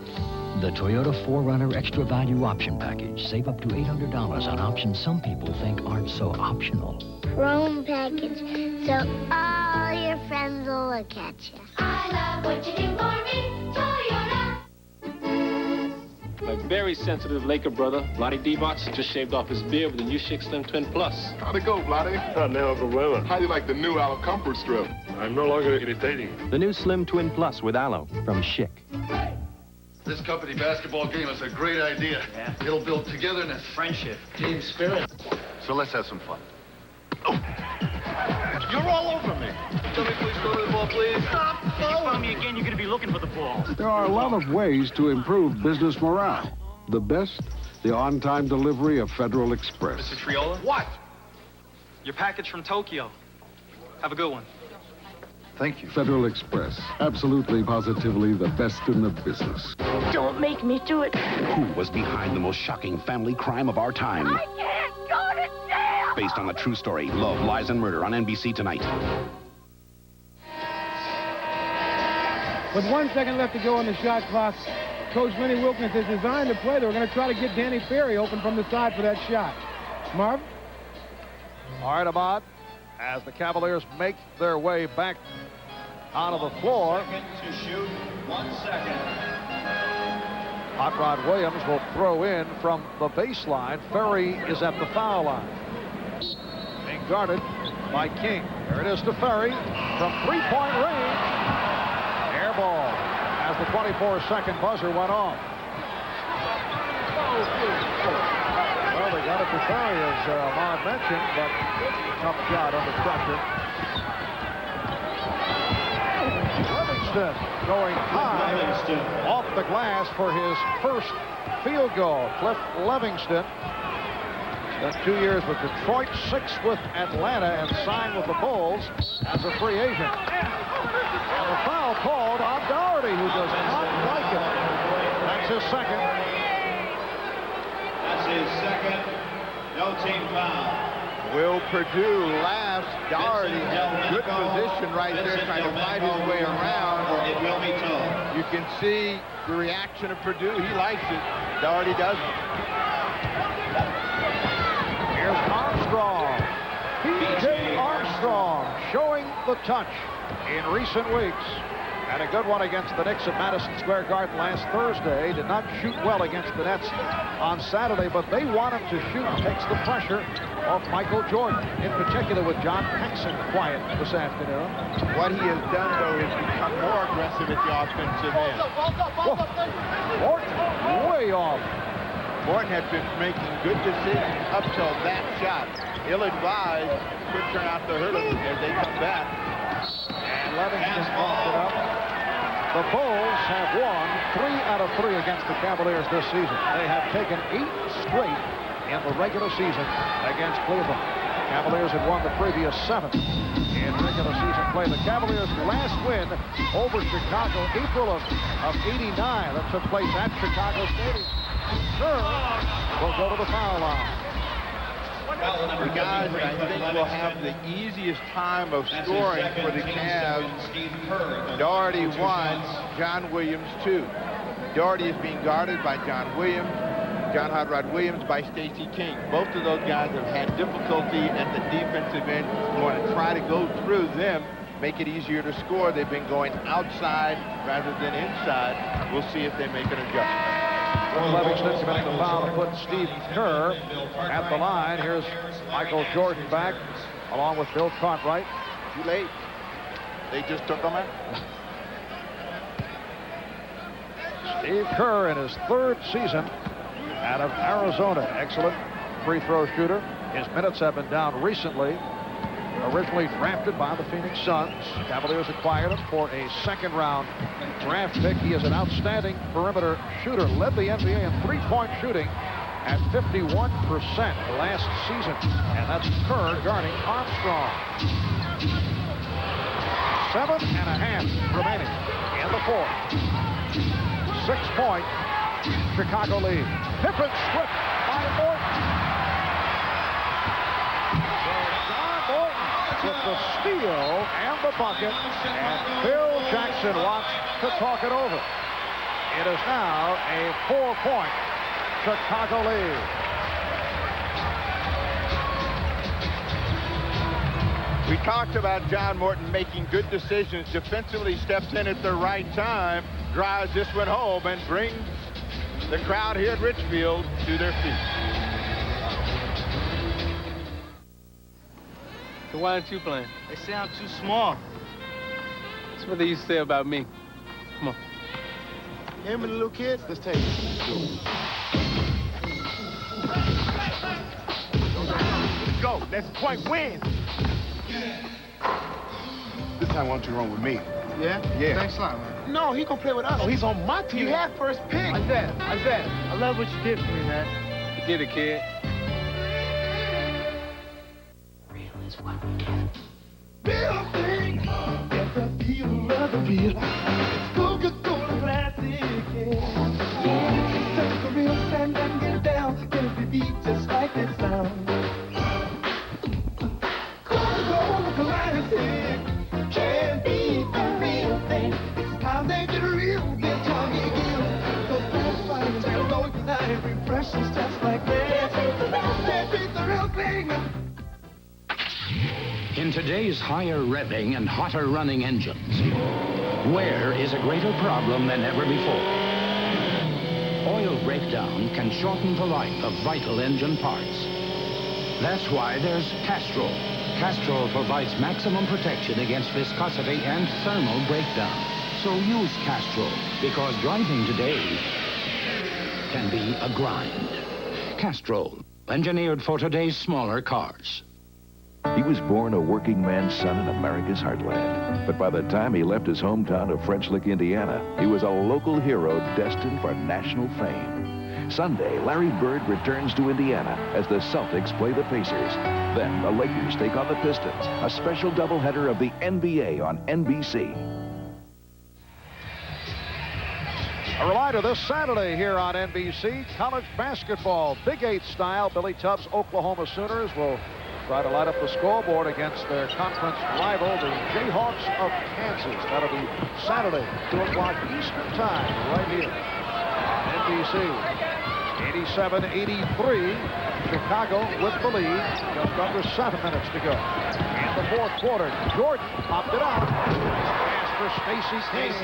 The Toyota 4Runner Extra Value Option Package. Save up to $800 on options some people think aren't so optional. Chrome package, so all your friends will look at you. I love what you do for me, Toyota. very sensitive Laker brother, Vlade Divac, just shaved off his beard with the new Chic Slim Twin Plus. How'd it go, Vlade? No problema. How do you like the new aloe comfort strip? I'm no longer irritating. The new Slim Twin Plus with aloe from Chic. This company basketball game is a great idea. Yeah. It'll build togetherness, Friendship, team spirit. So let's have some fun. You're all over me. Somebody please go to the ball, please. Stop. If you found me again, you're going to be looking for the ball. There are a lot of ways to improve business morale. The best, the on-time delivery of Federal Express. Mr. Triola? What? Your package from Tokyo. Have a good one. Thank you. Federal Express, absolutely, positively the best in the business. Don't make me do it. Who was behind the most shocking family crime of our time? I can't go to jail! Based on the true story, Love, Lies, and Murder on NBC tonight. With 1 second left to go on the shot clock, Coach Lenny Wilkins has designed the play. They were going to try to get Danny Ferry open from the side for that shot. Marv? All right, Ahmad, as the Cavaliers make their way back onto the floor. 1 second to shoot. 1 second. Hot Rod Williams will throw in from the baseline. Ferry is at the foul line. Being guarded by King. There it is to Ferry from three-point range. Air ball as the 24-second buzzer went off. Well, they got it to Ferry, as Ahmad mentioned, but tough shot under pressure. Livingston going high off the glass for his first field goal. Cliff Livingston spent 2 years with Detroit, 6 with Atlanta, and signed with the Bulls as a free agent. And the foul called on Doherty, who does not like it. That's his second. That's his second. No team foul. Will Purdue laughs. Doherty has good position right there, trying to fight his way around. It will be told. You can see the reaction of Purdue. He likes it. Doherty doesn't. Here's Armstrong. B.J. Armstrong showing the touch in recent weeks. Had a good one against the Knicks at Madison Square Garden last Thursday. Did not shoot well against the Nets on Saturday, but they want him to shoot. Takes the pressure off Michael Jordan, in particular with John Paxson quiet this afternoon. What he has done, though, is become more aggressive at the offensive end. Morton way off. Morton had been making good decisions up till that shot. Ill-advised, could turn out to hurt him as they come back. And Livingston popped it up. The Bulls have won 3 out of 3 against the Cavaliers this season. They have taken 8 straight in the regular season against Cleveland. Cavaliers had won the previous 7 in regular season play. The Cavaliers' last win over Chicago, April of '89. That took place at Chicago Stadium. Sure, will go to the foul line. The guys that I think will have the easiest time of scoring for the Cavs, Doherty 1, John Williams 2. Doherty is being guarded by John Williams, John Hot Rod Williams by Stacey King. Both of those guys have had difficulty at the defensive end. We want to try to go through them, make it easier to score. They've been going outside rather than inside. We'll see if they make an adjustment. Livingston committing the foul to put Steve Kerr at the line. Here's Michael Jordan back, along with Bill Cartwright. Too late. They just took him out. Steve Kerr in his 3rd season out of Arizona. Excellent free throw shooter. His minutes have been down recently. Originally drafted by the Phoenix Suns. Cavaliers acquired him for a 2nd-round draft pick. He is an outstanding perimeter shooter. Led the NBA in three-point shooting at 51% last season. And that's Kerr guarding Armstrong. 7.5 remaining in the 4th. 6-point Chicago lead. Pippen stripped by Morton. With the steal and the bucket, and Phil Jackson wants to talk it over. It is now a 4-point Chicago lead. We talked about John Morton making good decisions. Defensively steps in at the right time, drives this one home, and brings the crowd here at Richfield to their feet. So why aren't you playing? They say I'm too small. That's what they used to say about me. Come on. Him and the little kids, let's take it. Let's go. Let's point win. This time, why don't you run with me? Yeah? Yeah. Thanks a lot, man. No, he gonna play with us. Oh, he's on my team. You had first pick. Isaiah, I love what you did for me, man. You did it, kid. Coca-Cola classic, yeah. Take a real stand and get down. Get a beat just like this sound. Coca-Cola classic can't be the real thing. It's time they get real. Get time you give. So fast, fine, and go tonight. Refreshing's just like that. Can't beat the real thing. In today's higher revving and hotter running engines, wear is a greater problem than ever before. Oil breakdown can shorten the life of vital engine parts. That's why there's Castrol. Castrol provides maximum protection against viscosity and thermal breakdown. So use Castrol, because driving today can be a grind. Castrol, engineered for today's smaller cars. He was born a working man's son in America's heartland. But by the time he left his hometown of French Lick, Indiana, he was a local hero destined for national fame. Sunday, Larry Bird returns to Indiana as the Celtics play the Pacers. Then the Lakers take on the Pistons, a special doubleheader of the NBA on NBC. A reminder this Saturday here on NBC, college basketball, Big 8 style. Billy Tubbs' Oklahoma Sooners will try to light up the scoreboard against their conference rival, the Jayhawks of Kansas. That'll be Saturday, 2 o'clock Eastern Time, right here on NBC. 87-83, Chicago with the lead, just under 7 minutes to go. In the fourth quarter, Jordan popped it out. Pass for Stacey King.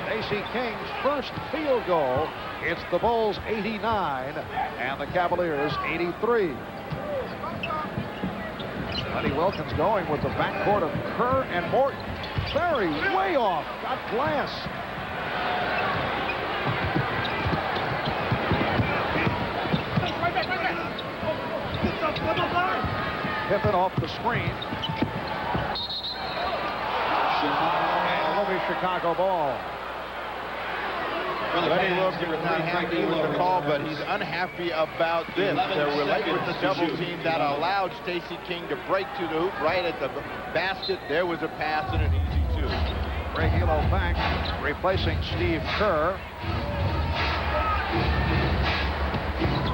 Stacey King's first field goal. It's the Bulls 89 and the Cavaliers 83. Buddy Wilkins going with the backcourt of Kerr and Morton. Ferry way off, got glass. Pippen off the screen. And it'll be Chicago ball. Buddy Wilkins was not happy with the call, but he's unhappy about this. They were late with the double team that allowed Stacey King to break to the hoop right at the basket. There was a pass and an easy two. Greg Elo back, replacing Steve Kerr.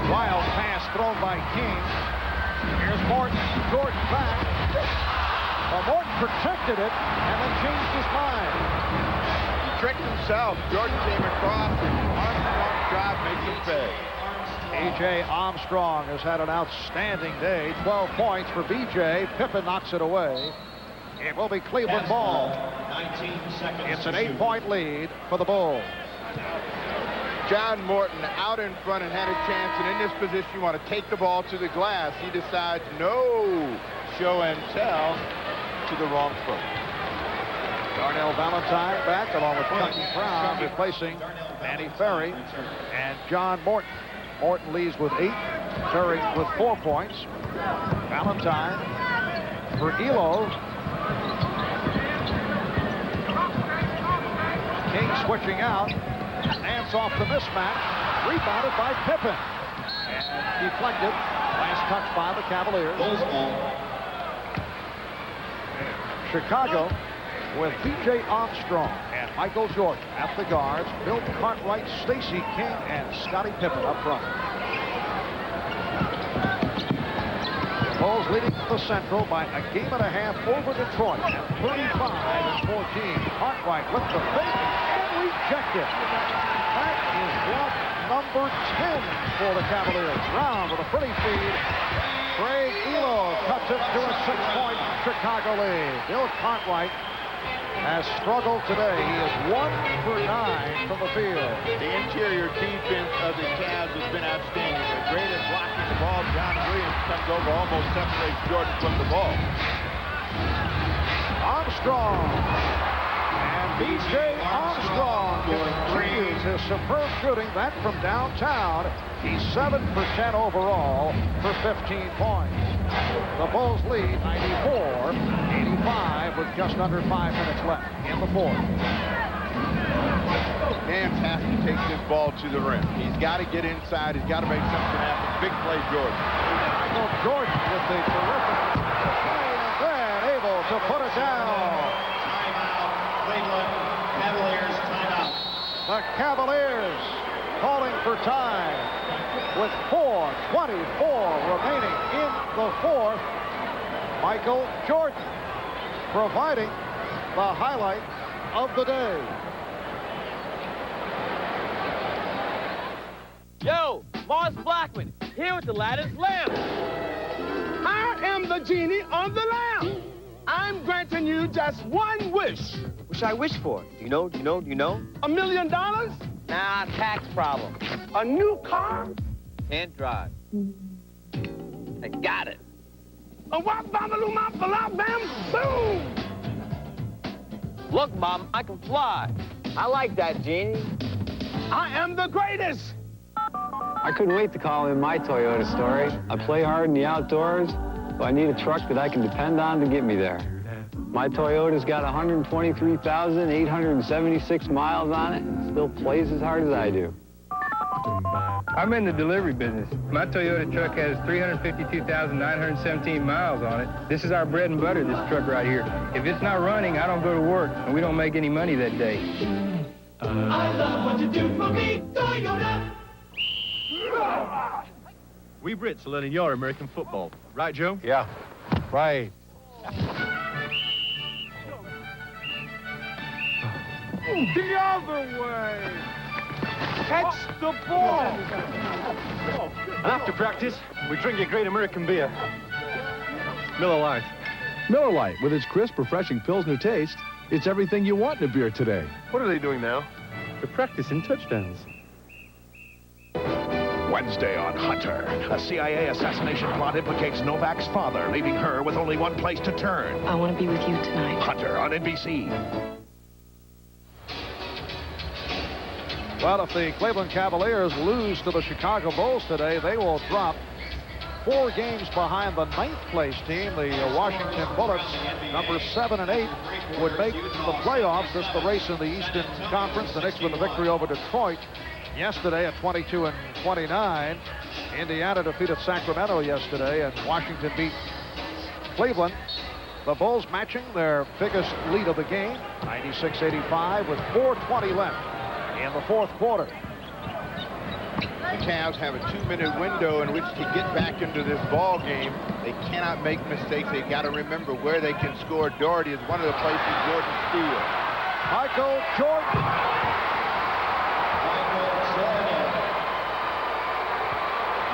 Wild pass thrown by King. Here's Morton. Jordan back. Morton protected it and then changed his mind. Tricked himself. Jordan came across and Armstrong drive makes him pay. B.J. Armstrong has had an outstanding day. 12 points for B.J. Pippen knocks it away. It will be Cleveland ball. It's an 8-point lead for the Bulls. John Morton out in front and had a chance, and in this position you want to take the ball to the glass. He decides no, show and tell to the wrong foot. Darnell Valentine back along with Kentucky Brown, replacing Danny Ferry and John Morton. Morton leads with 8, Ferry with 4 points. Valentine for Elo. King switching out, stands off the mismatch, rebounded by Pippen. And deflected, last touch by the Cavaliers. Chicago with B.J. Armstrong and Michael Jordan at the guards, Bill Cartwright, Stacey King, and Scottie Pippen up front. The Bulls leading the Central by a game and a half over Detroit at 35-14. Cartwright with the fake and rejected. That is block number 10 for the Cavaliers. Brown with a pretty feed. Greg Elo cuts it to a 6-point Chicago lead. Bill Cartwright has struggled today. He is 1 for 9 from the field. The interior defense of the Cavs has been outstanding. They're great at blocking the ball. John Williams comes over, almost separates Jordan from the ball. Armstrong. And B.J. Armstrong continues his superb shooting. That from downtown. He's 7 for 10 overall for 15 points. The Bulls lead 94-85 with just under 5 minutes left in the fourth. Cavs has to take this ball to the rim. He's got to get inside. He's got to make something happen. Big play, Jordan. Michael Jordan with the terrific play and then able to put it down. Timeout. Cleveland Cavaliers timeout. The Cavaliers calling for time with 4:24 remaining in the fourth. Michael Jordan providing the highlight of the day. Yo, Morris Blackman, here with the lattice lamp. I am the genie on the lamp. I'm granting you just one wish. What should I wish for? Do you know? $1 million? Nah, tax problem. A new car? Can't drive. I got it. A wop babaloo mop bam boom. Look, Mom, I can fly. I like that, Genie. I am the greatest. I couldn't wait to call in my Toyota story. I play hard in the outdoors, so I need a truck that I can depend on to get me there. My Toyota's got 123,876 miles on it and still plays as hard as I do. I'm in the delivery business. My Toyota truck has 352,917 miles on it. This is our bread and butter, this truck right here. If it's not running, I don't go to work, and we don't make any money that day. I love what you do for me, Toyota. We Brits are learning your American football. Right, Joe? Yeah, right. The other way. Catch the ball. And after practice, we drink a great American beer. Miller Lite. Miller Lite, with its crisp, refreshing Pilsner taste, it's everything you want in a beer today. What are they doing now? They're practicing touchdowns. Wednesday on Hunter. A CIA assassination plot implicates Novak's father, leaving her with only one place to turn. I want to be with you tonight. Hunter on NBC. Well, if the Cleveland Cavaliers lose to the Chicago Bulls today, they will drop 4 games behind the 9th place team. The Washington Bullets, number 7 and 8, would make the playoffs. This is the race in the Eastern Conference. The Knicks with a victory over Detroit yesterday at 22-29. Indiana defeated Sacramento yesterday, and Washington beat Cleveland. The Bulls matching their biggest lead of the game, 96-85, with 4:20 left in the fourth quarter. The Cavs have a 2-minute window in which to get back into this ball game. They cannot make mistakes. They've got to remember where they can score. Doherty is one of the places Jordan steals. Michael Jordan.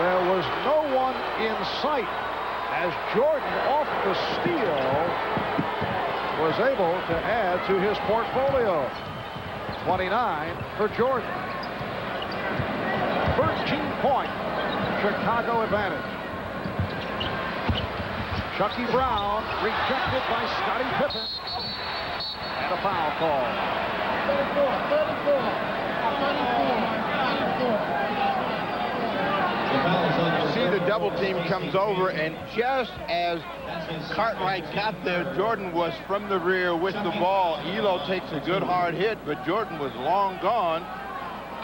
There was no one in sight as Jordan, off the steal, was able to add to his portfolio. 29 for Jordan. 13-point Chicago advantage. Chucky Brown rejected by Scottie Pippen. And a foul call. 34. You see the double team comes over, and just as Cartwright got there, Jordan was from the rear with the ball. Elo takes a good hard hit, but Jordan was long gone,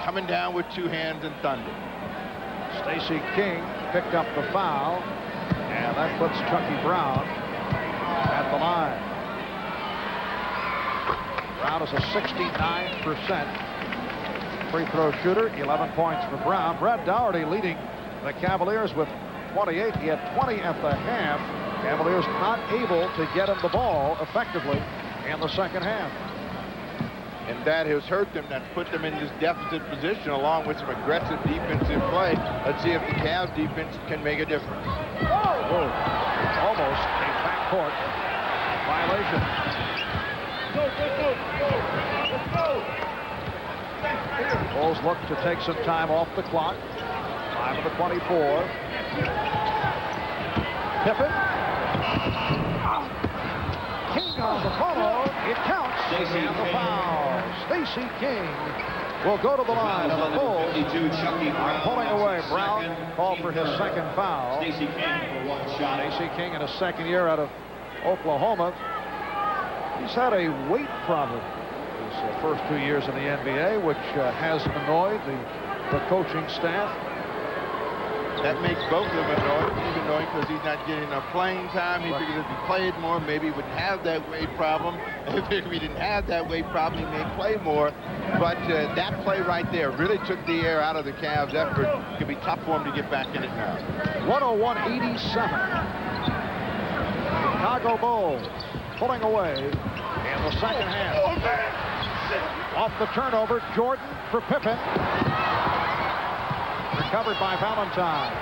coming down with 2 hands and thunder. Stacey King picked up the foul, and that puts Chucky Brown at the line. Brown is a 69% free throw shooter, 11 points for Brown. Brad Doherty leading the Cavaliers with 28. He had 20 at the half. Cavaliers not able to get him the ball effectively in the second half. And that has hurt them. That's put them in this deficit position along with some aggressive defensive play. Let's see if the Cavs defense can make a difference. Almost a backcourt violation. Bulls look to take some time off the clock. 5 of the 24. Pippen. King on the follow. It counts. And the foul. Stacey King will go to the line, and the Bulls are pulling away. Brown called for his second foul. Stacey King for 1 shot. Stacey King in his second year out of Oklahoma. He's had a weight problem his first 2 years in the NBA, which has annoyed the coaching staff. That makes both of them annoyed. He's annoyed because he's not getting enough playing time. He figures if he played more, maybe he wouldn't have that weight problem. If he didn't have that weight problem, he may play more. But that play right there really took the air out of the Cavs' effort. It could be tough for him to get back in it now. 101-87. Chicago Bulls pulling away in the second half. Off the turnover, Jordan for Pippen. Recovered by Valentine.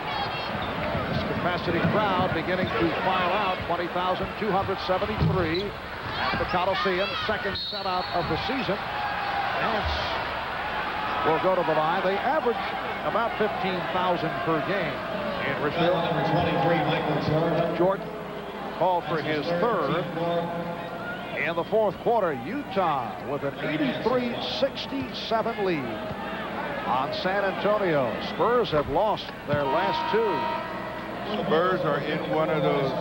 This capacity crowd beginning to file out. 20,273 at the Coliseum. Second sellout of the season. Nance will go to the line. They average about 15,000 per game in Richmond. Number 23, Michael Jordan called for his third. In the fourth quarter, Utah with an 83-67 lead on San Antonio. Spurs have lost their last 2. Spurs are in one of those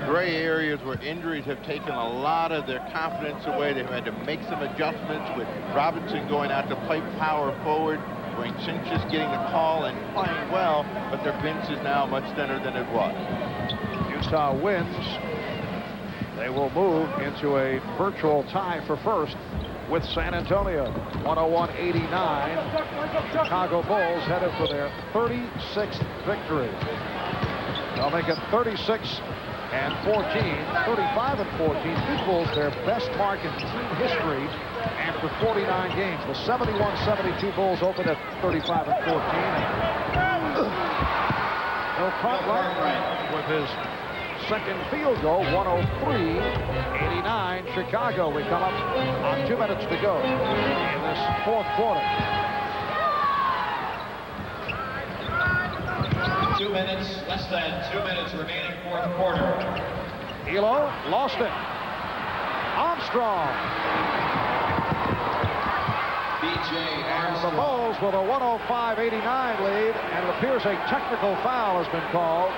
gray areas where injuries have taken a lot of their confidence away. They've had to make some adjustments with Robinson going out to play power forward, Wayne Cinch's getting the call and playing well, but their bench is now much thinner than it was. Utah wins. They will move into a virtual tie for first with San Antonio. 101-89. Chicago Bulls headed for their 36th victory. They'll make it 36-14. 35-14 equals their best mark in team history after 49 games. The 71-72 Bulls opened at 35-14. Bill Cartwright with his second field goal, 103-89. Chicago. We come up on 2 minutes to go in this fourth quarter. 2 minutes, less than 2 minutes remaining, fourth quarter. Elo lost it. Armstrong. And the Bulls with a 105-89 lead, and it appears a technical foul has been called.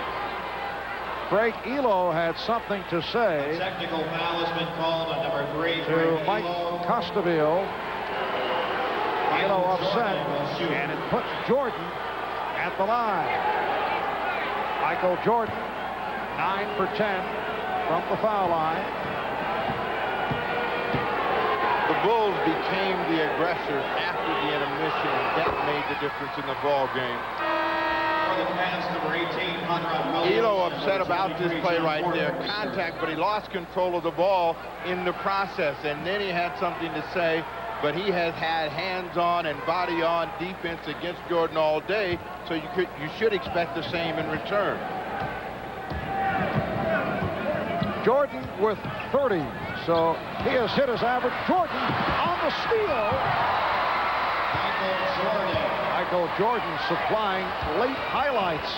Greg Elo had something to say. A technical foul has been called on number 3 to Mike Costaville. Elo upset, and it puts Jordan at the line. Michael Jordan, 9 for 10 from the foul line. The Bulls became the aggressors after the intermission, and that made the difference in the ball game. Elo upset about this play right there. Contact, but he lost control of the ball in the process, and then he had something to say, but he has had hands-on and body-on defense against Jordan all day, so you should expect the same in return. Jordan with 30, so he has hit his average. Jordan on the steal. Michael Jordan supplying late highlights.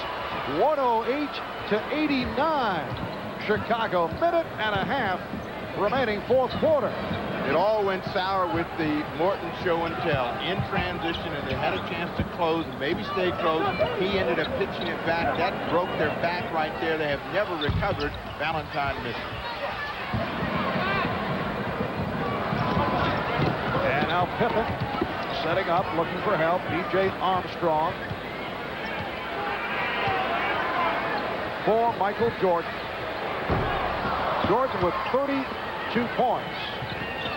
108-89. Chicago, minute and a half remaining fourth quarter. It all went sour with the Morton show and tell in transition, and they had a chance to close and maybe stay close. He ended up pitching it back. That broke their back right there. They have never recovered. Valentine missed. And now Pippen setting up, looking for help. B.J. Armstrong for Michael Jordan. Jordan with 32 points.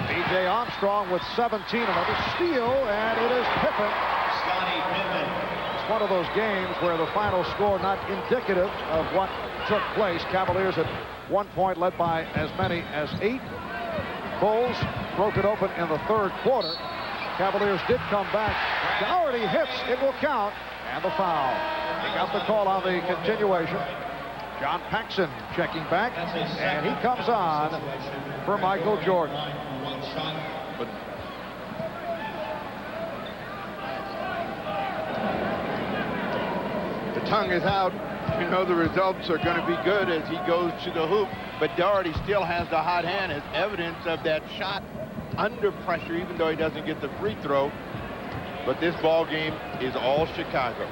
B.J. Armstrong with 17, another steal, and it is Pippen. Scottie Pippen. It's one of those games where the final score not indicative of what took place. Cavaliers at one point led by as many as 8. Bulls broke it open in the third quarter. Cavaliers did come back. Doherty hits, it will count, and the foul. He got the call on the continuation. John Paxson checking back, and he comes on for Michael Jordan. But the tongue is out. You know the results are going to be good as he goes to the hoop. But Doherty still has the hot hand as evidence of that shot under pressure, even though he doesn't get the free throw. But this ball game is all Chicago.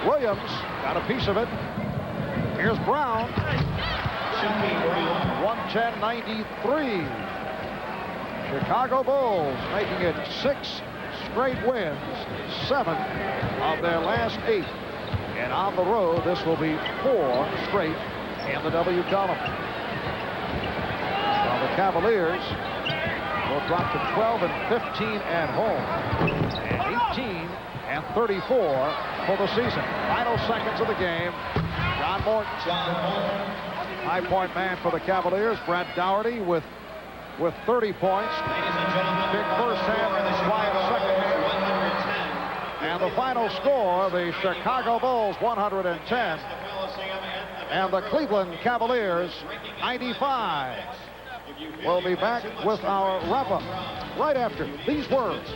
Williams got a piece of it. Here's Brown. 110-93. Chicago Bulls making it 6 straight wins, 7 of their last 8. And on the road, this will be 4 straight in the W column. While the Cavaliers will drop to 12-15 at home and 18-34 for the season. Final seconds of the game. John Morton. High point man for the Cavaliers. Brad Doherty with 30 points. Big first half, quiet second half. And the final score, the Chicago Bulls 110 and the Cleveland Cavaliers 95. We'll be back with our wrap-up right after these words.